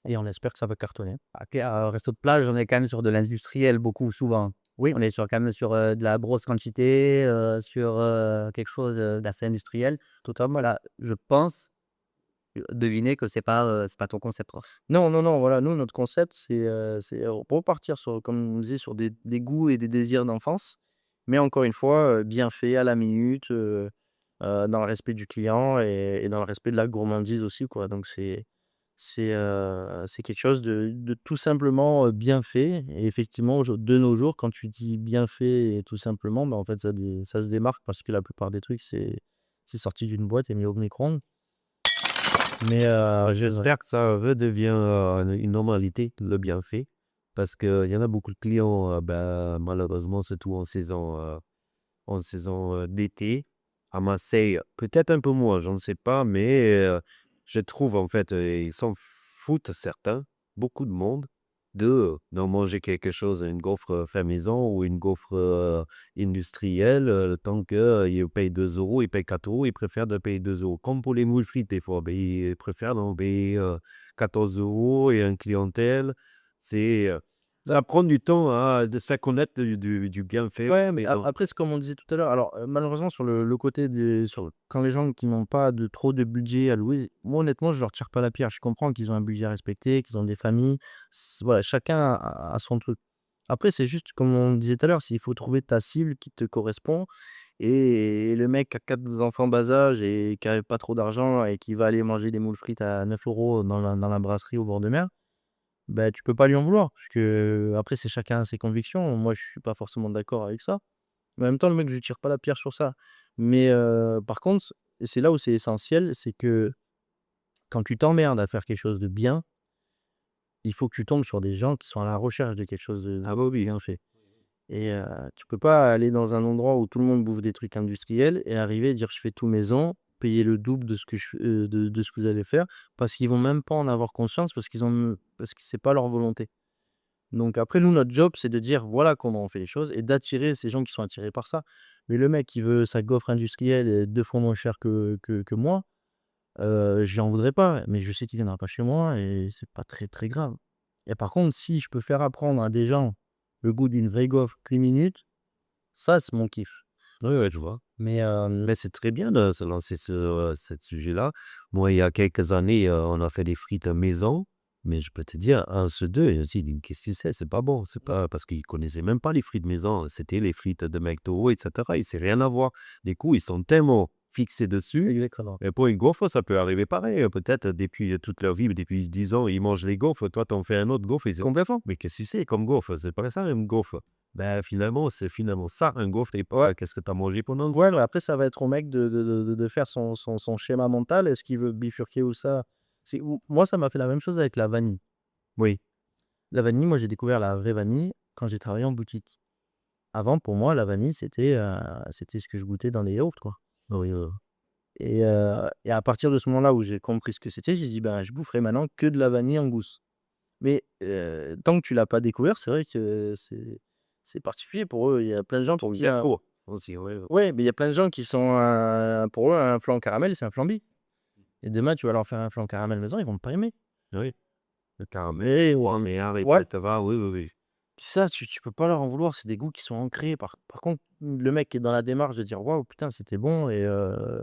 et on espère que ça va cartonner. OK, resto de plage, on est quand même sur de l'industriel beaucoup, souvent. Oui, On est quand même sur, de la grosse quantité, sur, quelque chose, d'assez industriel. totalement. Voilà, je pense, deviner que c'est pas ton concept, quoi. Non, non, non, voilà, nous, notre concept, c'est repartir sur, comme on disait, sur des goûts et des désirs d'enfance, mais encore une fois, bien fait, à la minute, dans le respect du client et dans le respect de la gourmandise aussi, quoi. Donc c'est quelque chose de tout simplement, bien fait et effectivement, de nos jours, quand tu dis bien fait et tout simplement, bah, en fait, ça se démarque parce que la plupart des trucs, c'est sorti d'une boîte et mis au micro-ondes. Mais ouais. J'espère que ça redevient une normalité, le bienfait, parce qu'il y en a beaucoup de clients, malheureusement, surtout en saison d'été. À Marseille, peut-être un peu moins, je ne sais pas, mais je trouve en fait, ils s'en foutent certains, beaucoup de monde, d'en manger quelque chose, une gaufre fait maison ou une gaufre industrielle, tant qu'ils payent 2 euros, ils payent 4 euros, ils préfèrent de payer 2 euros. Comme pour les moules frites, des fois, ben, ils préfèrent d'en payer 14 euros et une clientèle. C'est, ça prend du temps de se faire connaître du bienfait Ouais, mais maison. après, c'est comme on disait tout à l'heure. Alors, malheureusement, sur le côté quand les gens qui n'ont pas trop de budget à louer, moi, honnêtement, je leur tire pas la pierre. Je comprends qu'ils ont un budget à respecter, qu'ils ont des familles. Voilà, chacun a son truc. Après, c'est juste, comme on disait tout à l'heure, il faut trouver ta cible qui te correspond. Et le mec qui a 4 enfants bas âge et qui n'a pas trop d'argent et qui va aller manger des moules frites à 9 euros dans la brasserie au bord de mer, bah, tu peux pas lui en vouloir. Parce que après, c'est chacun ses convictions. Moi, je suis pas forcément d'accord avec ça. Mais en même temps, le mec, je lui tire pas la pierre sur ça. Mais par contre, et c'est là où c'est essentiel, c'est que quand tu t'emmerdes à faire quelque chose de bien, il faut que tu tombes sur des gens qui sont à la recherche de quelque chose de Ah bah oui. bien fait. Et tu peux pas aller dans un endroit où tout le monde bouffe des trucs industriels et arriver et dire: «Je fais tout maison», payer le double de ce que de ce que vous allez faire, parce qu'ils vont même pas en avoir conscience, parce que c'est pas leur volonté. Donc après, nous, notre job, c'est de dire: «Voilà comment on fait les choses» et d'attirer ces gens qui sont attirés par ça. Mais le mec qui veut sa gaufre industrielle et 2 fois moins cher que moi, j'en voudrais pas, mais je sais qu'il viendra pas chez moi et c'est pas très, très grave. Et par contre, si je peux faire apprendre à des gens le goût d'une vraie gaufre Clean Minute, ça, c'est mon kiff. Oui, ouais, je vois. Mais Mais c'est très bien de se lancer sur ce sujet-là. Moi, il y a quelques années, on a fait des frites maison, mais je peux te dire, un sur deux, il dit: «Qu'est-ce que c'est pas bon». C'est pas parce qu'ils connaissaient même pas les frites maison, c'était les frites de McDo et cetera. Et c'est rien à voir. Du coup, ils sont tellement fixés dessus. exactement. Et pour une gaufre, ça peut arriver pareil. Peut-être depuis toute leur vie, depuis 10 ans, ils mangent les gaufres. Toi, tu en fais un autre gaufre, ils disent: Complètement. «Mais qu'est-ce que c'est comme gaufre? C'est pas ça une gaufre». Ben, finalement, c'est finalement ça, un gaufre et Ouais. pas qu'est-ce que tu as mangé pendant. Ouais, mais après, ça va être au mec de faire son schéma mental. Est-ce qu'il veut bifurquer ou ça? Moi, ça m'a fait la même chose avec la vanille. Oui. La vanille, moi, j'ai découvert la vraie vanille quand j'ai travaillé en boutique. Avant, pour moi, la vanille, c'était ce que je goûtais dans les yaourts, quoi. Oui, Et à partir de ce moment-là où j'ai compris ce que c'était, j'ai dit: «Ben, je boufferai maintenant que de la vanille en gousse». Mais tant que tu l'as pas découvert, c'est vrai que c'est particulier pour eux. Il y a plein de gens pour pour le qui un gâteau aussi, oui. ouais, mais il y a plein de gens qui sont, pour eux, un flan caramel, c'est un flambi. Et demain, tu vas leur faire un flan caramel maison, ils vont pas aimer. Oui, le caramel, Et poire et ouais. cetera, oui, oui, oui. Ça, tu peux pas leur en vouloir, c'est des goûts qui sont ancrés. Par contre, le mec qui est dans la démarche de dire: «Waouh, putain, c'était bon et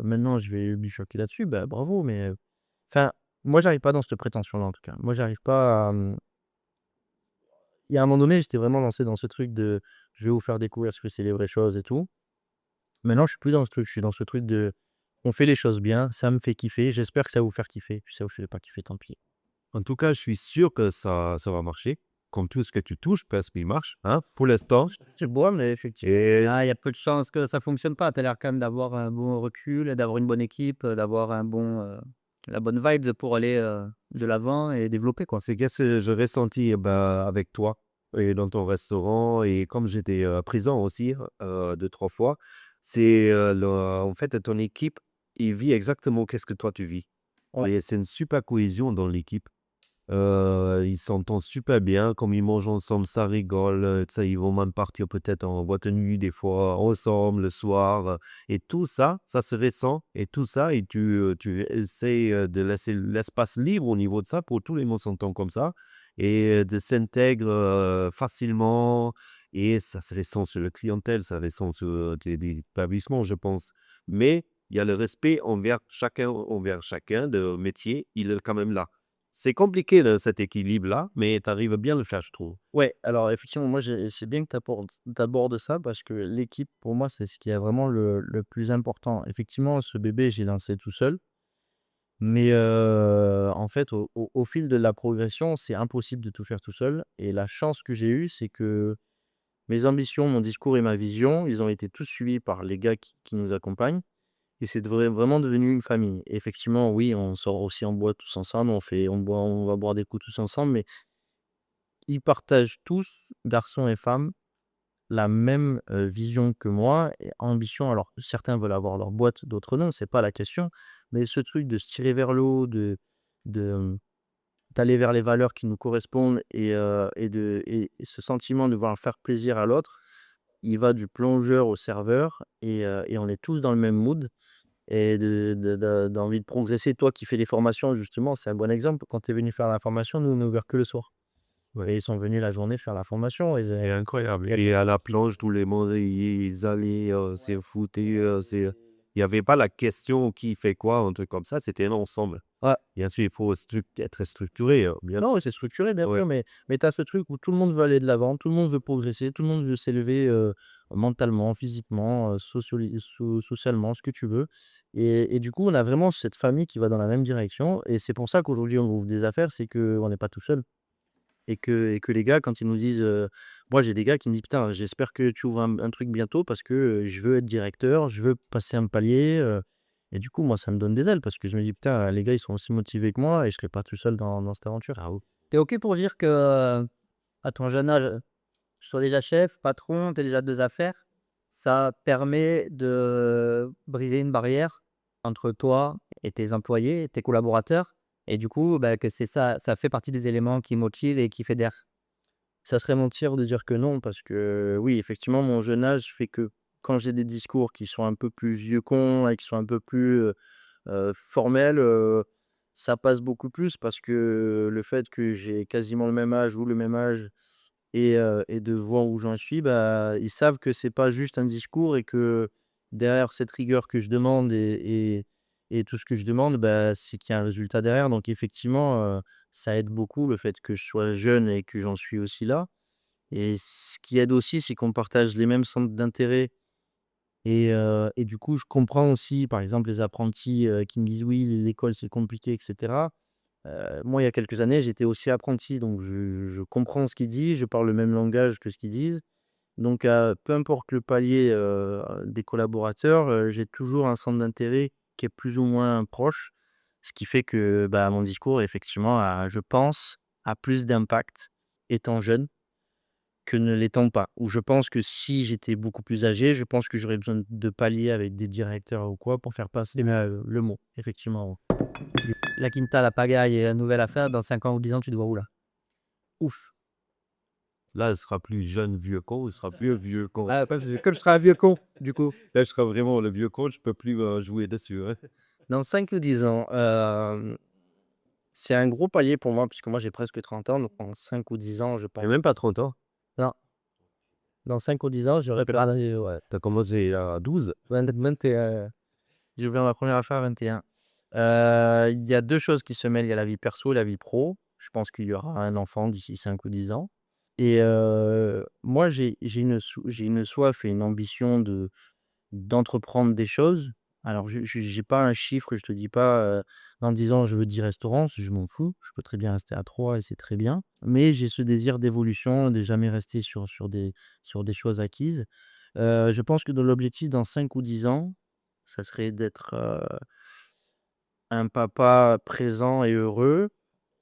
maintenant je vais lui choquer là-dessus», bah, bravo, mais enfin, moi, j'arrive pas dans cette prétention-là, en tout cas. Moi, j'arrive pas il y a un moment donné, j'étais vraiment lancé dans ce truc de: «Je vais vous faire découvrir ce que c'est les vraies choses et tout». Maintenant, je suis plus dans ce truc, je suis dans ce truc de: «On fait les choses bien, ça me fait kiffer, j'espère que ça va vous faire kiffer, puis ça vous fait pas kiffer, tant pis». En tout cas, je suis sûr que ça va marcher. comme tout ce que tu touches, presque, il marche, hein, pour l'instant. Tu bois, mais effectivement. Et Ah, il y a peu de chances que ça fonctionne pas. Tu as l'air quand même d'avoir un bon recul, d'avoir une bonne équipe, d'avoir la bonne vibes pour aller, de l'avant et développer, quoi. c'est qu'est-ce que j'ai ressenti bah, avec toi et dans ton restaurant et comme j'étais présent aussi 2, 3 fois, c'est en fait ton équipe, il vit exactement qu'est-ce que toi tu vis. Ouais. Et c'est une super cohésion dans l'équipe. Ils s'entendent super bien, comme ils mangent ensemble, ça rigole, tu sais, ils vont même partir peut-être en boîte de nuit des fois, ensemble le soir, et tout ça, ça se ressent et tout ça et tu essaies, de laisser l'espace libre au niveau de ça pour tout le monde s'entende comme ça et de s'intègre, facilement et ça se ressent sur la clientèle, ça se ressent sur, des établissements, je pense. Mais il y a le respect envers chacun de métier, il est quand même là. C'est compliqué là, cet équilibre-là, mais tu arrives bien à le faire, je trouve. Ouais, alors effectivement, moi, c'est bien que tu abordes ça parce que l'équipe, pour moi, c'est ce qui est vraiment le plus important. Effectivement, ce bébé, j'ai lancé tout seul, mais en fait, au fil de la progression, c'est impossible de tout faire tout seul. Et la chance que j'ai eue, c'est que mes ambitions, mon discours et ma vision, ils ont été tous suivis par les gars qui nous accompagnent. Et c'est vraiment devenu une famille. Et effectivement, oui, on sort aussi en boîte tous ensemble, on va boire des coups tous ensemble, mais ils partagent tous, garçons et femmes, la même, vision que moi et ambition. Alors certains veulent avoir leur boîte, d'autres non, c'est pas la question, mais ce truc de se tirer vers le haut, de, d'aller vers les valeurs qui nous correspondent et ce sentiment de vouloir faire plaisir à l'autre, il va du plongeur au serveur et on est tous dans le même mood et d'envie de progresser. Toi qui fais des formations justement, c'est un bon exemple. Quand tu es venu faire la formation, nous on est ouvert que le soir Ouais. et ils sont venus la journée faire la formation et C'est c'est incroyable. Et à la plage, tous les monde, ils allaient se foutre. Il n'y avait pas la question qui fait quoi, un truc comme ça, c'était ensemble. ouais. Bien sûr, il faut être structuré. Bien. Non, c'est structuré, bien Ouais. sûr, mais tu as ce truc où tout le monde veut aller de l'avant, tout le monde veut progresser, tout le monde veut s'élever, mentalement, physiquement, socialement, ce que tu veux et du coup, on a vraiment cette famille qui va dans la même direction et c'est pour ça qu'aujourd'hui, on ouvre des affaires, c'est qu'on n'est pas tout seul et que les gars, quand ils nous disent, moi, j'ai des gars qui me disent: «Putain, j'espère que tu ouvres un truc bientôt parce que, je veux être directeur, je veux passer un palier», et du coup, moi, ça me donne des ailes parce que je me dis: «Putain, les gars, ils sont aussi motivés que moi et je serai pas tout seul dans cette aventure». Ah oui. Tu es OK pour dire que, à ton jeune âge, tu sois déjà chef, patron, tu es déjà 2 affaires, ça permet de briser une barrière entre toi et tes employés, tes collaborateurs et du coup, bah, que c'est ça fait partie des éléments qui motivent et qui fédèrent? Ça serait mentir de dire que non, parce que oui, effectivement, mon jeune âge fait que quand j'ai des discours qui sont un peu plus vieux con et qui sont un peu plus formels, ça passe beaucoup plus parce que le fait que j'ai quasiment le même âge ou le même âge et de voir où j'en suis, bah, ils savent que c'est pas juste un discours et que derrière cette rigueur que je demande et tout ce que je demande, bah, c'est qu'il y a un résultat derrière. Donc effectivement, ça aide beaucoup le fait que je sois jeune et que j'en suis aussi là. Et ce qui aide aussi, c'est qu'on partage les mêmes centres d'intérêt et du coup, je comprends aussi, par exemple, les apprentis, qui me disent: «Oui, l'école, c'est compliqué» et cetera. Moi, il y a quelques années, j'étais aussi apprenti, donc je comprends ce qu'ils disent, je parle le même langage que ce qu'ils disent. Donc peu importe le palier, des collaborateurs, j'ai toujours un centre d'intérêt qui est plus ou moins proche. Ce qui fait que, bah, mon discours effectivement je pense, a plus d'impact étant jeune que ne l'étant pas. Ou je pense que si j'étais beaucoup plus âgé, je pense que j'aurais besoin de paliers avec des directeurs ou quoi pour faire passer, le mot, effectivement. La Quinta, la pagaille et la nouvelle affaire, dans 5 ans ou 10 ans, tu te vois où là? Ouf! Là, elle sera plus jeune vieux con, il sera plus vieux con. Ah, parce que comme je serai un vieux con, du coup. Là, je serai vraiment le vieux con, je peux plus jouer dessus. Hein. Dans 5 ou 10 ans, c'est un gros palier pour moi puisque moi j'ai presque 30 ans, donc en 5 ou 10 ans, je Et pense même pas 30 ans. non, dans 5 ou 10 ans, j'aurais pas ouais, Tu as commencé à 12. 21 j'ai ouvert ma première affaire à 21. Il y a 2 choses qui se mêlent, il y a la vie perso et la vie pro. Je pense qu'il y aura un enfant d'ici 5 ou 10 ans et moi j'ai une soif et une ambition d'entreprendre des choses, Alors je j'ai pas un chiffre, je te dis pas, dans 10 ans je veux 10 restaurants, je m'en fous. Je peux très bien rester à 3 et c'est très bien. Mais j'ai ce désir d'évolution, de jamais rester sur des choses acquises. Je pense que dans l'objectif dans 5 ou 10 ans, ça serait d'être, un papa présent et heureux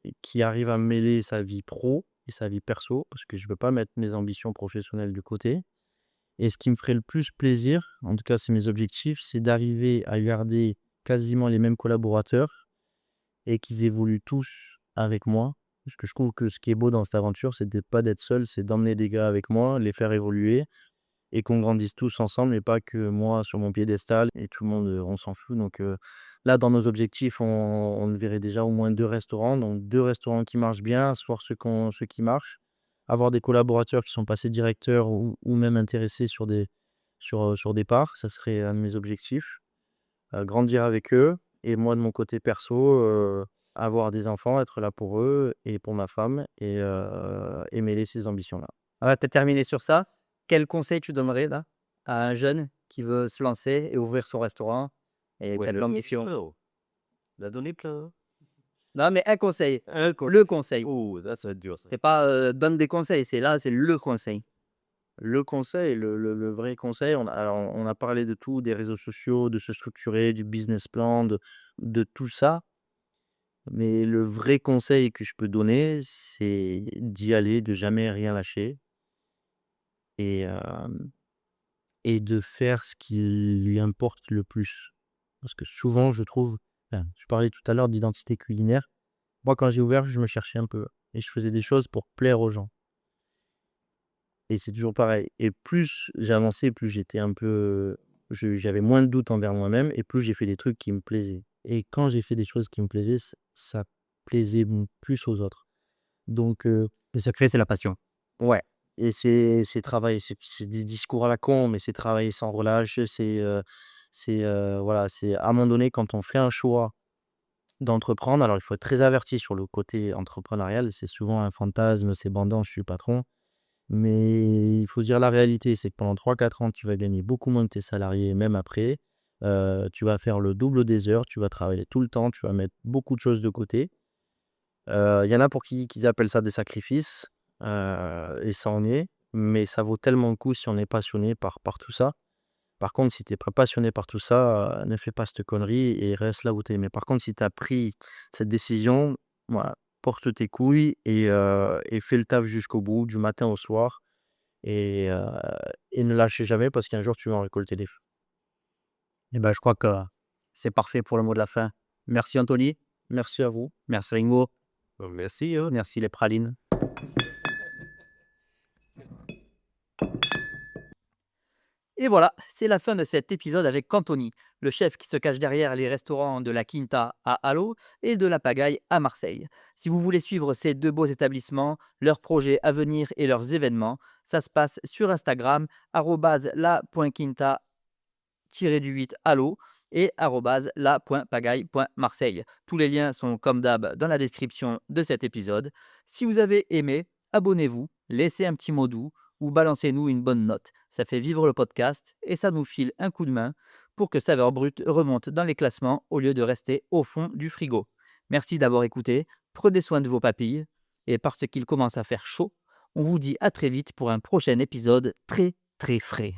et qui arrive à mêler sa vie pro et sa vie perso, parce que je peux pas mettre mes ambitions professionnelles de côté. Et ce qui me ferait le plus plaisir, en tout cas c'est mes objectifs, c'est d'arriver à garder quasiment les mêmes collaborateurs et qu'ils évoluent tous avec moi. Parce que je trouve que ce qui est beau dans cette aventure, c'est de pas d'être seul, c'est d'emmener des gars avec moi, les faire évoluer et qu'on grandisse tous ensemble et pas que moi sur mon piédestal et tout le monde, on s'en fout. Donc, là, dans nos objectifs, on verrait déjà au moins 2 restaurants, donc 2 restaurants qui marchent bien, asseoir ceux qui marchent, avoir des collaborateurs qui sont passés directeurs ou même intéressés sur des parts, ça serait un de mes objectifs. Grandir avec eux et moi de mon côté perso, avoir des enfants, être là pour eux et pour ma femme et mêler ces ambitions-là. Voilà, tu as terminé sur ça. Quel conseil tu donnerais là, à un jeune qui veut se lancer et ouvrir son restaurant et qui Ouais, a de la donner l'ambition? plein, oh. La donner plein, hein. Non, mais un conseil, Un le conseil. conseil. Oh, là, ça va être dur ça. C'est pas, donne des conseils, c'est là, c'est le conseil. Le conseil, le vrai conseil, on a parlé de tout, des réseaux sociaux, de se structurer, du business plan, de tout ça, mais le vrai conseil que je peux donner, c'est d'y aller, de jamais rien lâcher et et de faire ce qui lui importe le plus. Parce que souvent, je trouve je parlais tout à l'heure d'identité culinaire. Moi, quand j'ai ouvert, je me cherchais un peu et je faisais des choses pour plaire aux gens et c'est toujours pareil et plus j'avançais, plus j'étais un peu, j'avais moins de doutes envers moi-même et plus j'ai fait des trucs qui me plaisaient et quand j'ai fait des choses qui me plaisaient, ça plaisait plus aux autres. Donc Le secret, c'est la passion. ouais et c'est travailler, c'est des discours à la con, mais c'est travailler sans relâche, voilà, c'est à un moment donné, quand on fait un choix d'entreprendre, alors il faut être très averti sur le côté entrepreneurial, c'est souvent un fantasme, c'est bandant, je suis patron, mais il faut dire la réalité, c'est que pendant 3 4 ans, tu vas gagner beaucoup moins que tes salariés, même après. Tu vas faire le double des heures, tu vas travailler tout le temps, tu vas mettre beaucoup de choses de côté. Il y en a pour qui appellent ça des sacrifices, et ça en est, mais ça vaut tellement le coup si on est passionné par tout ça. Par contre, si tu es pas passionné par tout ça, ne fais pas cette connerie et reste là où tu es. Mais par contre, si tu as pris cette décision, voilà, porte tes couilles et fais le taf jusqu'au bout, du matin au soir et heu et ne lâchez jamais parce qu'un jour tu vas en récolter les fruits. Et ben, je crois que c'est parfait pour le mot de la fin. Merci Anthony, Merci à vous. merci Ringo, Merci, hein. merci les pralines. Et voilà, c'est la fin de cet épisode avec Anthony, le chef qui se cache derrière les restaurants de la Quinta à Allo et de la Pagaille à Marseille. Si vous voulez suivre ces deux beaux établissements, leurs projets à venir et leurs événements, ça se passe sur Instagram, la.quinta-du8 allo et la.pagaille.marseille. Tous les liens sont comme d'hab dans la description de cet épisode. Si vous avez aimé, abonnez-vous, laissez un petit mot doux ou balancez-nous une bonne note. Ça fait vivre le podcast et ça nous file un coup de main pour que Saveur Brute remonte dans les classements au lieu de rester au fond du frigo. Merci d'avoir écouté, prenez soin de vos papilles et parce qu'il commence à faire chaud, on vous dit à très vite pour un prochain épisode très très frais.